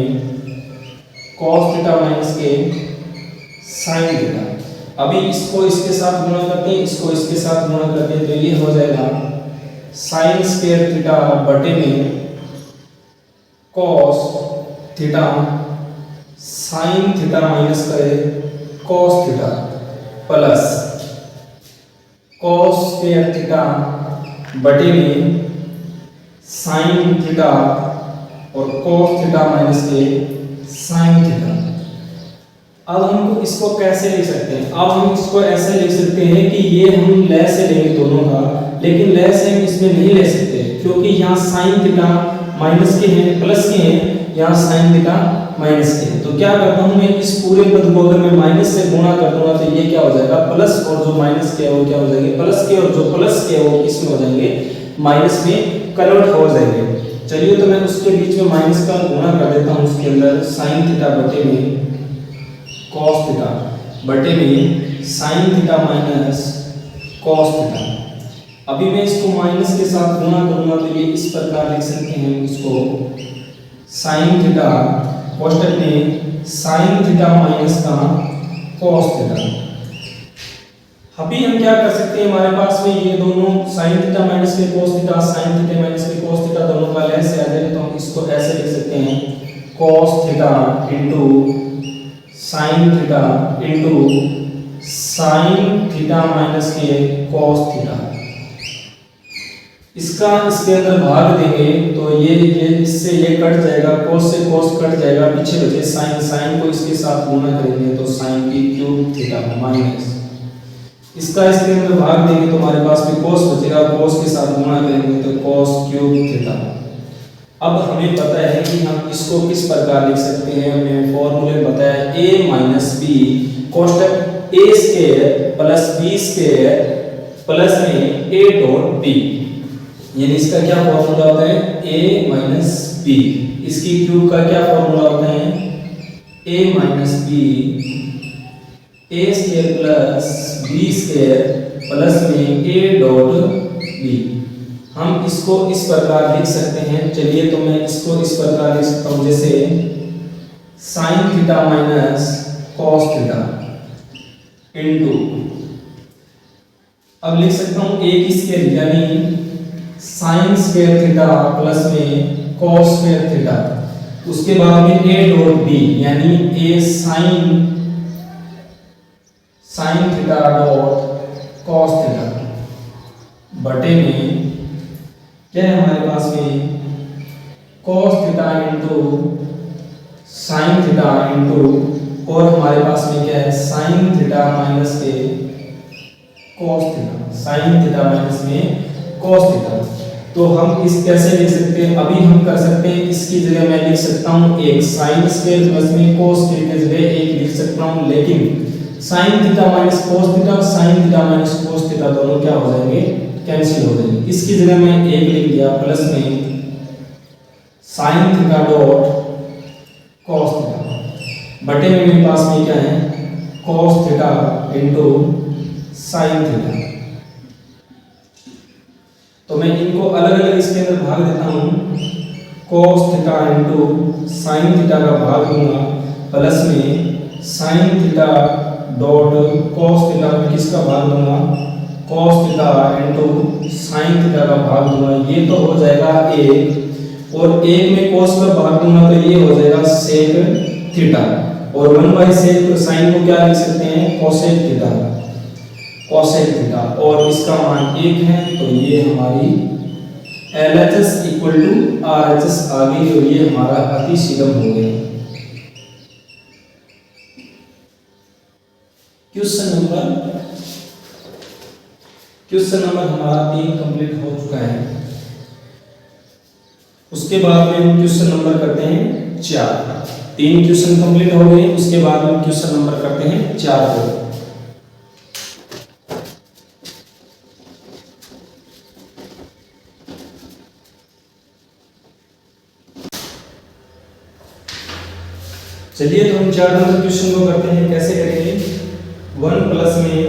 cos थीटा माइनस के sin थीटा। अभी इसको इसके साथ गुणा करते हैं, इसको इसके साथ गुणा करते हैं तो ये हो जाएगा sin स्क्वायर थीटा बटे में cos theta sin theta minus करे cos theta plus cos square theta बटे में sin थीटा और cos थीटा माइनस के sin थीटा। अब हम इसको कैसे लिख सकते हैं, अब हम इसको ऐसे लिख सकते हैं कि ये हम लय से लेंगे दोनों का, लेकिन लय से हम इसमें नहीं ले सकते क्योंकि यहाँ sin थीटा माइनस के हैं प्लस के हैं, यहाँ sin थीटा माइनस के हैं। तो क्या करता हूँ मैं, इस पूरे पद को अगर मैं माइनस से गुणा कर दूंगा तो ये क्या हो जाएगा प्लस, और जो माइनस के है वो क्या हो जाएंगे प्लस के, और जो प्लस के है वो किस में हो जाएंगे माइनस में कन्वर्ट हो जाएंगे। चलिए तो मैं उसके बीच में माइनस का गुणा कर देता हूँ, उसके अंदर sin थीटा बटे में cos थीटा बटे में sin theta minus cos theta. अभी मैं इसको माइनस के साथ गुणा करूंगा तो ये इस प्रकार लिख सकते हैं इसको, sin थीटा कोष्टक में sin थीटा माइनस का cos थीटा। अभी हम क्या कर सकते हैं, हमारे पास में ये दोनों sin थीटा माइनस के cos theta, sin theta minus के cos थीटा दोनों का लय से आ जाए तो हम इसको ऐसे लिख सकते हैं cos theta into sin theta into sin theta minus के cos थीटा। इसका इसके अंदर भाग देंगे तो ये इससे ये कट जाएगा, cos से cos कट जाएगा, पीछे बचे sin को इसके साथ गुणा करेंगे तो sin की क्यूब थीटा माइनस, इसका इसके अंदर भाग देंगे तो हमारे पास भी cos बचेगा, cos के साथ गुणा करेंगे तो cos क्यूब थीटा। अब हमें पता है कि हम इसको किस प्रकार लिख सकते हैं, हमें फॉर्मूले बताया a माइनस बी कोष्टक a square plus b square plus में a डॉट b, यानी इसका क्या फॉर्मूला होता है a माइनस बी, इसकी क्यूब का क्या फॉर्मूला होता है a minus B a square plus b square plus में a डॉट b। हम इसको इस प्रकार लिख सकते हैं, चलिए तो मैं इसको इस प्रकार लिख सकता हूं, जैसे sin theta minus cos theta into, अब लिख सकता हूं a की स्क्वायर यानी sin स्क्वायर थीटा प्लस में cos स्क्वायर थीटा, उसके बाद में a डॉट b यानी a sin theta dot cos theta बटे में क्या है हमारे पास में cos theta into sin theta into, और हमारे पास में क्या है sin थीटा माइनस के cos theta, sin theta minus में cos थीटा। तो हम इस कैसे लिख सकते हैं, अभी हम कर सकते हैं, इसकी जगह मैं लिख सकता हूं एक sin स्क्वायर प्लस में cos स्क्वायर की जगह एक लिख सकता हूं, लेकिन sin theta minus cos theta और sin theta minus cos theta दोनों क्या हो जाएंगे कैंसिल हो जाएंगे। इसकी जगह मैं एक लिख दिया प्लस में sin theta dot cos theta बटे में मेरे पास में क्या है cos theta into sin theta. तो मैं इनको अलग अलग इसके अंदर भाग देता हूं, cos theta into sin theta का भाग दूंगा प्लस में sin theta dot cos theta में किसका भाग दूंगा cos theta into sin theta का भाग दूंगा, ये तो हो जाएगा एक, और एक में cos का भाग दूंगा तो ये हो जाएगा sec थीटा, और 1/sec sin को क्या लिख सकते हैं cosec थीटा, cosec थीटा, और इसका मान 1 है तो ये हमारी LHS इक्वल टू RHS आ गई, और ये हमारा अति सीधम हो गया। क्वेश्चन नंबर हमारा 3 कंप्लीट हो चुका है। उसके बाद में हम क्वेश्चन नंबर करते हैं 4। 3 क्वेश्चन कंप्लीट हो गए, उसके बाद हम क्वेश्चन नंबर करते हैं 4 को। चलिए तो हम 4 नंबर क्वेश्चन को करते हैं। कैसे करेंगे? 1 प्लस में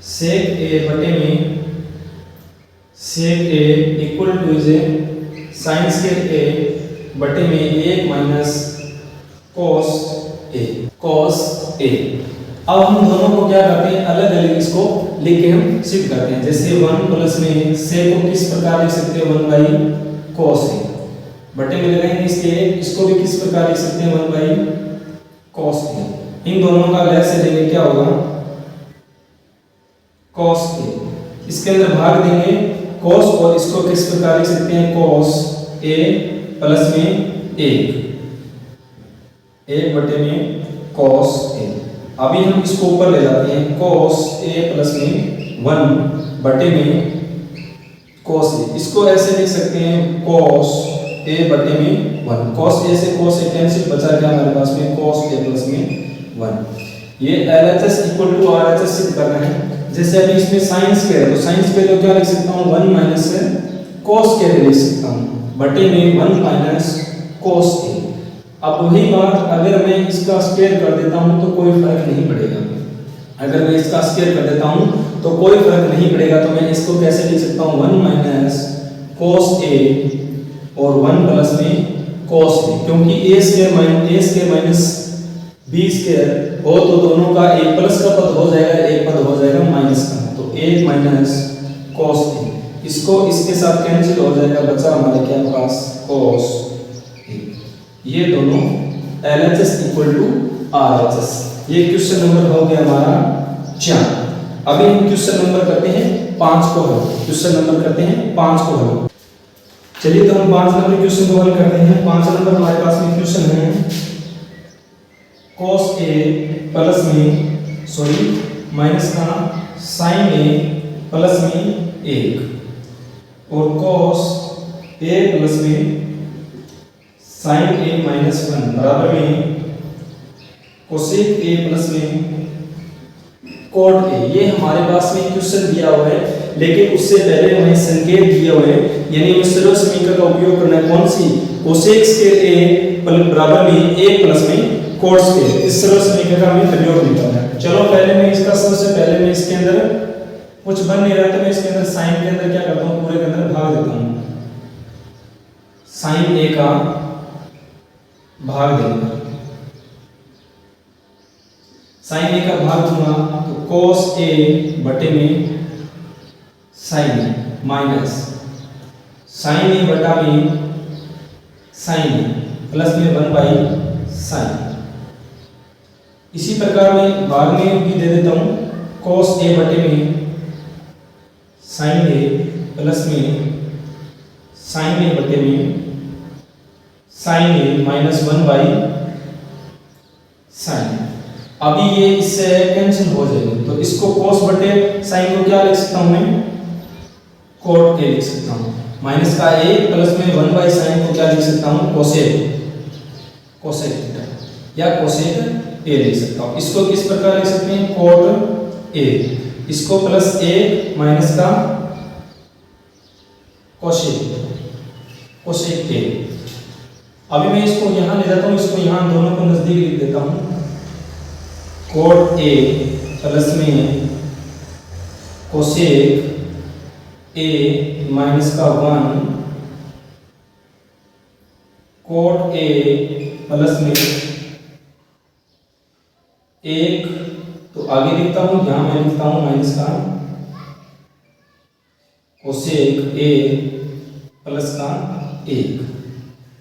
सेक ए बटे में sec A equal to is sine square A बटे में 1 माइनस कोस ए। अब हम दोनों को क्या करते हैं, अलग अलग इसको लिख के हम सिद्ध करते हैं। जैसे 1 प्लस में सेक को किस प्रकार लिख सकते हैं, 1 बाई कोस ए बटे में लगाएंगे इसको भी किस प्रकार लिख सकते हैं, 1 बाई कोस ए। इन दोनों का लय से देंगे क्या होगा, कोस ए। इसके अंदर भाग देंगे कोस, और इसको किस प्रकार लिख सकते हैं, कोस ए प्लस में 1 बटे में कोस ए। अभी हम इसको ऊपर ले जाते हैं, कोस ए प्लस में 1 बटे में कोस ए। इसको ऐसे लिख सकते हैं, कोस ए बटे में 1। कोस ए से कोस ए कैंसिल, बचा क्या हमारे पास में, कोस ए प्लस में 1। ये LHS इक्वल टू RHS सिद्ध करना है। जैसे अभी इसमें साइन स्क्वायर है, तो साइन स्क्वायर को क्या लिख सकता हूँ, 1 माइनस कोस स्क्वायर लिख सकता हूँ बटे में 1 माइनस कोस ए। अब वही बात, अगर मैं इसका स्क्वायर कर देता हूँ तो कोई फर्क नहीं पड़ेगा। अगर मैं इसका स्क्वायर कर देता हूँ तो कोई फर्क नहीं पड़ेगा। तो मैं इसको कैसे लिख सकता हूँ, 1 माइनस कोस ए और 1 प्लस में कोस ए, क्योंकि ए स्क्वायर माइनस बी स्क्वायर हो तो दोनों का एक प्लस का पद हो जाएगा, एक पद हो जाएगा माइनस का। तो 1 माइनस कोस ए, इसको इसके साथ कैंसिल हो जाएगा, बचा हमारे क्या पास, कोस ए। ये दोनों LHS इक्वल टू RHS। ये क्वेश्चन नंबर हो गया हमारा 4। अभी हम क्वेश्चन नंबर करते हैं 5 को हल। क्वेश्चन नंबर करते हैं 5 को हल। चलिए तो हम 5 नंबर क्वेश्चन को हल करते हैं। 5 नंबर हमारे पास में क्वेश्चन है, cos a प्लस में माइनस का sin a प्लस में 1 और cos a प्लस में sin a माइनस 1 बराबर में cosec a प्लस में cot a। ये हमारे पास में क्वेश्चन दिया हुआ है, लेकिन उससे पहले हमें संकेत दिए हुए हैं, यानी हमें सरल समीकरण का उपयोग करना है। कौन सी, cosec स्क्वायर a बराबर में 1 प्लस में कोट स्क्वायर। इस सरल समीकरण का हमें प्रयोग नहीं करना है। चलो पहले मैं इसका सबसे पहले मैं इसके अंदर कुछ बन नहीं रहा, तो मैं इसके अंदर साइन के अंदर क्या करता हूँ, पूरे के अंदर भाग देता हूँ। साइन ए का भाग देंगे, साइन ए का भाग दूंगा तो कोस ए बटे में साइन ए माइनस साइन ए बटा में साइन ए प्लस में 1 बाई साइन। इसी प्रकार मैं भाग में भी दे देता हूँ, कोस ए बटे में साइन ए प्लस में साइन ए बटे में sine A minus 1 by sine. अभी ये इससे कैंसिल हो जाएगा, तो इसको कोस बटे साइन को क्या लिख सकता हूँ मैं, कोट ए लिख सकता हूँ। माइनस का ए प्लस में 1 बाई साइन को क्या लिख सकता हूँ, कोसेक या कोसेक ए लिख सकता हूँ। इसको किस प्रकार लिख सकते हैं, कोट ए, इसको प्लस ए माइनस का कोसेक ए। अभी मैं इसको यहाँ ले जाता हूँ, इसको यहाँ दोनों को नजदीक लिख देता हूँ, कोट ए प्लस में कोसेक ए माइनस का 1 कोट ए प्लस में 1। तो आगे लिखता हूँ, यहाँ मैं लिखता हूँ माइनस का कोसेक ए प्लस का 1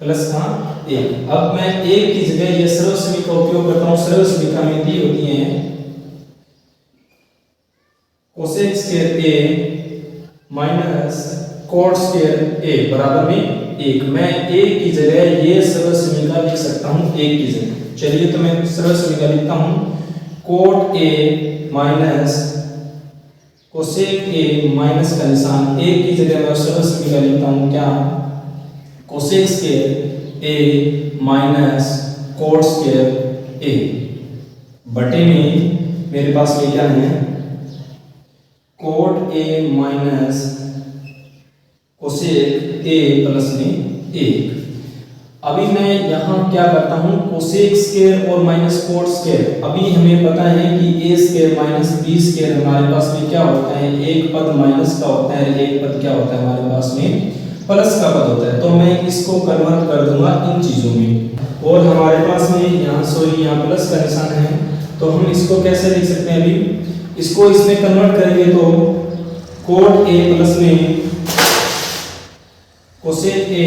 प्लस का 1। अब मैं 1 की जगह ये सरल समीकरण का उपयोग करता हूँ। सरल समीकरण में दी होती हैं कोसेक स्क्वायर ए माइनस कोट स्क्वायर ए बराबर में 1। मैं 1 की जगह ये सरल समीकरण लिख सकता हूँ, 1 की जगह। चलिए तो मैं सरल समीकरण लिखता हूँ, cot A minus cosec A minus का निशान ए की जगह मैं सरल समीकरण लिखता हूं क्या, cosec square A minus cot square A बटे में मेरे पास ये क्या है, cot A minus cosec A plus में 1। अभी मैं यहाँ क्या करता हूँ, कोसेक स्क्वायर और माइनस कोट स्क्वायर, अभी हमें पता है कि ए स्क्वायर माइनस बी स्क्वायर हमारे पास में क्या होता है, एक पद माइनस का होता है, एक पद क्या होता है हमारे पास में प्लस का पद होता है। तो मैं इसको कन्वर्ट कर दूंगा इन चीजों में, और हमारे पास में यहाँ यहाँ प्लस का निशान है, तो हम इसको कैसे लिख सकते हैं, अभी इसको इसमें कन्वर्ट करेंगे तो कोट ए प्लस में कोसेक ए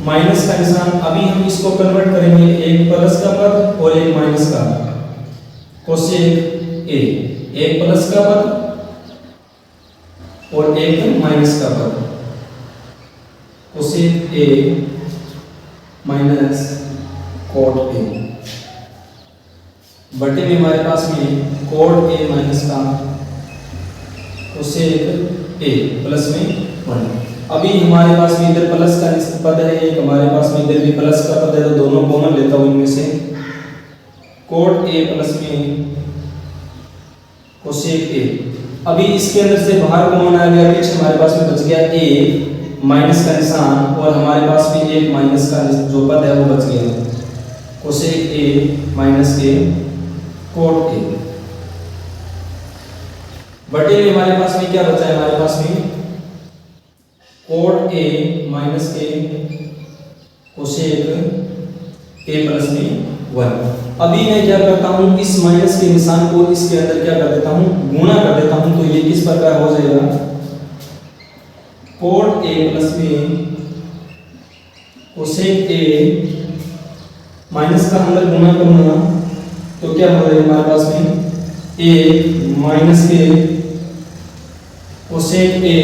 माइनस का निशान, अभी हम इसको कन्वर्ट करेंगे एक प्लस का पद और एक माइनस का, कोसेक ए एक प्लस का पद और एक माइनस का पद, cosec A minus cot A बटे में हमारे पास में कोट ए माइनस का कोसेक ए प्लस में 1। अभी हमारे पास में इधर प्लस का पद है एक, हमारे पास में इधर भी प्लस का पद है, तो दोनों कॉमन लेता हूं इनमें से, कोट ए प्लस में कोसेक ए। अभी इसके अंदर से बाहर कॉमन आ गया, पीछे हमारे पास में बच गया ए माइनस का निशान, और हमारे पास में एक माइनस का जो पद है वो बच गया, कोसेक ए माइनस के कोट ए बटे में हमारे पास में क्या बचा है, हमारे पास में कोट ए माइनस के कोसेक ए प्लस में 1। अभी मैं क्या करता हूं, इस माइनस के निशान को इसके अंदर क्या कर देता हूं, गुणा कर देता हूं, तो ये किस प्रकार हो जाएगा, कोट ए प्लस में कोसेक ए माइनस का अंदर गुणा करूंगा तो क्या हो जाएगा हमारे पास में ए माइनस के कोसेक ए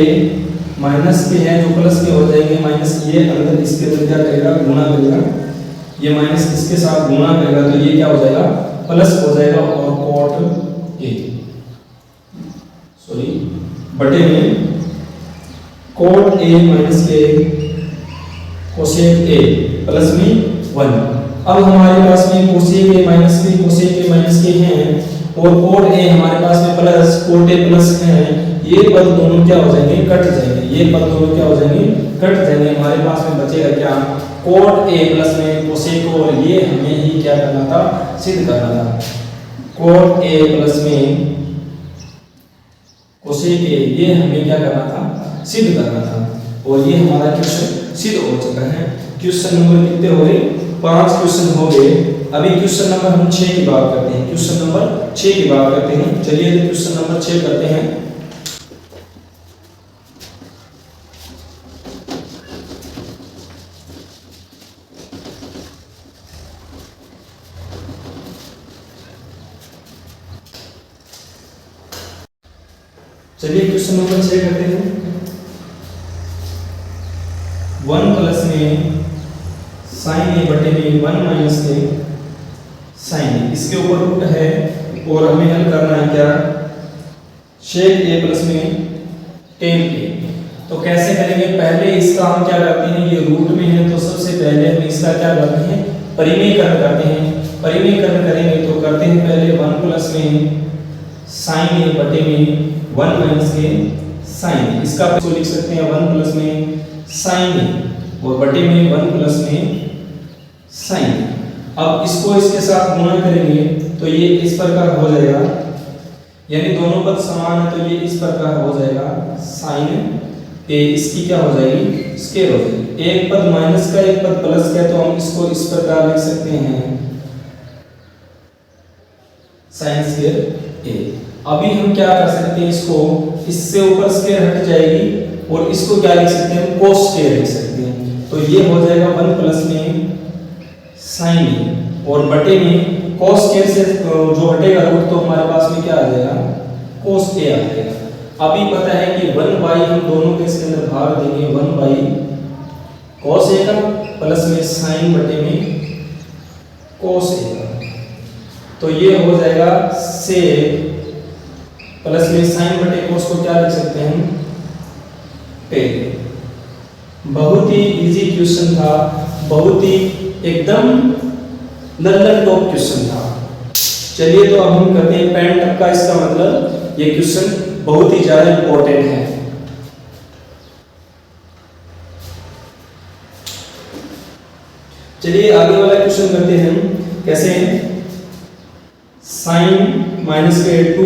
माइनस के है जो प्लस के हो जाएंगे, माइनस ये अंदर इसके अंदर क्या करेगा, गुणा करेगा, ये माइनस इसके साथ गुणा करेगा तो ये क्या हो जाएगा, प्लस हो जाएगा, और कोट ए सॉरी बटे में कोट ए माइनस के कोसेक ए प्लस में 1। अब हमारे पास में कोसेक ए माइनस के हैं, और कोट ए हमारे पास में प्लस कोट ए प्लस है, ये पद दोनों क्या हो जाएंगे, कट जाएंगे, ये पद दोनों क्या हो जाएंगे, कट जाएंगे। हमारे पास में बचेगा क्या, कोट ए प्लस में कोसेक, और ये हमें ही क्या करना था, सिद्ध करना था, कोट ए प्लस में कोसेक ए, ये हमें क्या करना था, सिद्ध करना था, और ये हमारा क्वेश्चन सिद्ध हो चुका है। क्वेश्चन नंबर कितने हो गए, 5 क्वेश्चन हो गए। अभी क्वेश्चन नंबर हम 6 की बात करते हैं, क्वेश्चन नंबर 6 की बात करते हैं। चलिए तो क्वेश्चन नंबर 6 करते हैं। चलिए क्वेश्चन नंबर 6 करते हैं। 1 प्लस में साइन ए बटे में 1 माइनस के साइन ए, इसके ऊपर रूट है और हमें हल करना है क्या, शेक ए प्लस में टेन ए। तो कैसे करेंगे, पहले इसका हम क्या करते हैं, ये रूट में है तो सबसे पहले हम इसका क्या करते हैं, परिमेयकरण करते हैं। परिमेयकरण करेंगे तो करते हैं पहले 1 प्लस में साइन ए बटे में 1 माइनस के साइन, इसका तो लिख सकते हैं 1 प्लस में साइन ए और बटे में 1 प्लस में साइन। अब इसको इसके साथ गुणा करेंगे तो ये इस प्रकार हो जाएगा, यानी दोनों पद समान है तो ये इस प्रकार हो जाएगा साइन ए, इसकी क्या हो जाएगी, स्क्वायर हो जाएगी। एक पद माइनस का एक पद प्लस का है तो हम इसको इस प्रकार लिख सकते हैं साइन स्क्वायर ए। अभी हम क्या कर सकते हैं, इसको इससे ऊपर स्क्वायर हट जाएगी और इसको क्या लिख सकते हैं, कोस स्क्वायर लिख सकते हैं। तो ये हो जाएगा 1 प्लस में साइन ए और बटे में कोस स्क्वायर से जो हटेगा रूट तो हमारे पास में क्या आ जाएगा, कोस ए आ जाएगा। अभी पता है कि 1 बाई हम दोनों के इसके अंदर भाग देंगे 1 बाई कोस ए का प्लस में साइन बटे में कोस ए का। तो तो ये हो जाएगा सेक प्लस में साइन बटे कोस को क्या लिख सकते हैं हम, टेन। बहुत ही इजी क्वेश्चन था, बहुत ही एकदम लल्लन टॉप क्वेश्चन था। चलिए तो अब हम करते हैं पेन टप का। इसका मतलब ये क्वेश्चन बहुत ही ज्यादा इंपॉर्टेंट है। चलिए आगे वाला क्वेश्चन करते हैं हम। कैसे, साइन माइनस के 2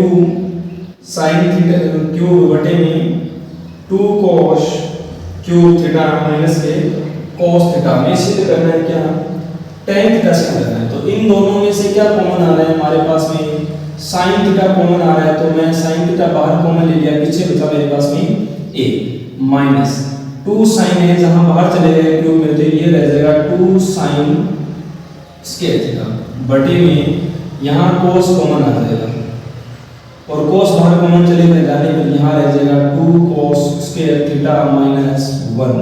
साइन थीटा क्यूब बटे में 2 cos क्यूब थीटा माइनस के cos थीटा में सिद्ध करना है क्या, tan थीटा सिद्ध करना है। तो इन दोनों में से क्या कॉमन आ रहा है हमारे पास में, sin थीटा कॉमन आ रहा है, तो मैं sin थीटा बाहर कॉमन ले लिया, पीछे बचा मेरे पास में a माइनस 2 sin है, जहां बाहर चले गए क्यूब में, तो ये रह जाएगा 2 sin स्क्वायर थीटा बटे में यहां cos कॉमन आ जाएगा और cos बाहर कॉमन चले गए जाने पर यहां रह जाएगा 2 cos स्क्वायर थीटा माइनस 1।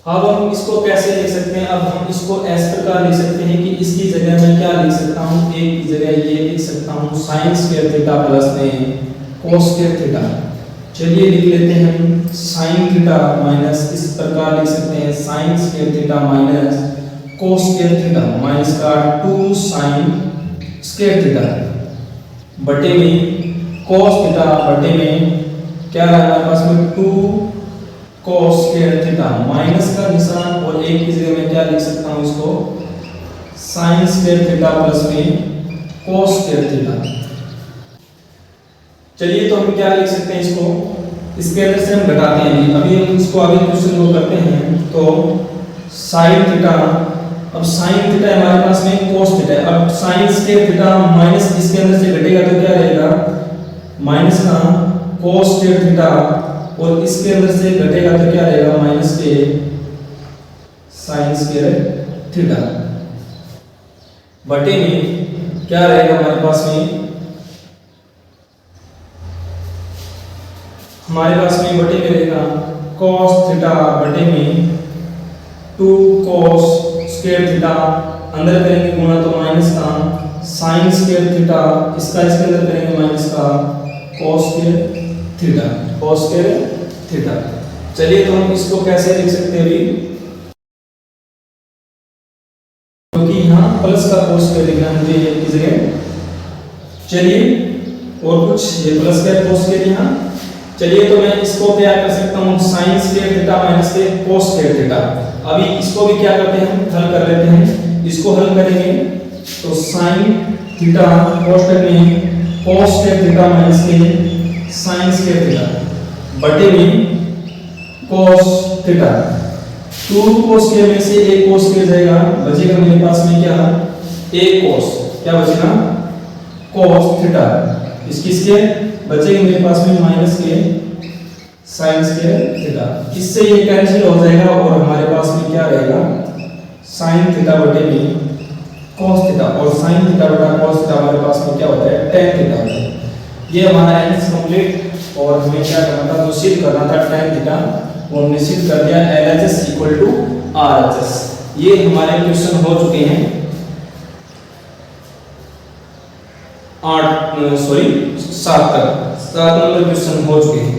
अब हम इसको कैसे लिख सकते हैं, अब हम इसको इस प्रकार लिख सकते हैं कि इसकी जगह मैं क्या लिख सकता हूं, एक की जगह ये लिख सकता हूं sin स्क्वायर थीटा प्लस में cos स्क्वायर थीटा। चलिए लिख लेते हैं हम sin थीटा माइनस, इस प्रकार लिख सकते हैं sin square theta minus cos square theta minus का 2 sin स्क्वायर थीटा बटे में cos थीटा बटे में क्या रहा हमारे पास में 2 cos स्क्वायर थीटा माइनस का निशान और एक की जगह मैं क्या लिख सकता हूं इसको sin स्क्वायर थीटा प्लस में cos स्क्वायर थीटा। चलिए तो हम क्या लिख सकते हैं इसको, इसके अंदर से हम घटाते हैं। अभी हम इसको आगे क्वेश्चन को करते हैं तो sin थीटा, अब sin थीटा हमारे पास में cos थीटा है, अब sin स्क्वायर थीटा माइनस इसके अंदर से घटेगा तो क्या रहेगा माइनस का cos स्क्वायर थीटा और इसके अंदर से घटेगा तो क्या रहेगा माइनस के sin स्क्वायर थीटा बटे में क्या रहेगा हमारे पास में, हमारे पास में बटे में रहेगा cos थीटा बटे में 2 cos स्क्वायर थीटा, अंदर करेंगे गुणा तो माइनस का sin स्क्वायर थीटा, इसका इसके अंदर करेंगे माइनस का cos square theta, cos square theta. चलिए तो हम इसको कैसे लिख सकते हैं अभी, क्योंकि यहाँ प्लस का cos स्क्वायर लिखना है मुझे की जगह। चलिए और कुछ ये प्लस का cos स्क्वायर यहाँ। चलिए तो मैं इसको क्या कर सकता हूँ sin स्क्वायर थीटा माइनस के cos स्क्वायर थीटा। अभी इसको भी क्या करते हैं हल कर लेते हैं, इसको हल करेंगे तो sin थीटा कोष्टक में cos स्क्वायर थीटा माइनस के sin स्क्वायर थीटा बटे में cos थीटा, 2 cos स्क्वायर में से एक cos स्क्वायर जाएगा, बचेगा मेरे पास में क्या एक cos, क्या बचेगा cos थीटा, इसकी स्क्वायर बचेगा मेरे पास में माइनस के sin स्क्वायर थीटा। इससे ये कैंसिल हो जाएगा और हमारे पास में क्या रहेगा sin थीटा बटे में cos थीटा, और sin थीटा बटा cos थीटा हमारे पास में क्या होता है tan थीटा होता है। ये हमारा एल्स कंप्लीट, और हमें क्या करना था, तो सिद्ध करना था tan थीटा, वो हमने सिद्ध कर दिया LHS इक्वल टू RHS। ये हमारे क्वेश्चन हो चुके हैं 7 नंबर क्वेश्चन हो चुके हैं।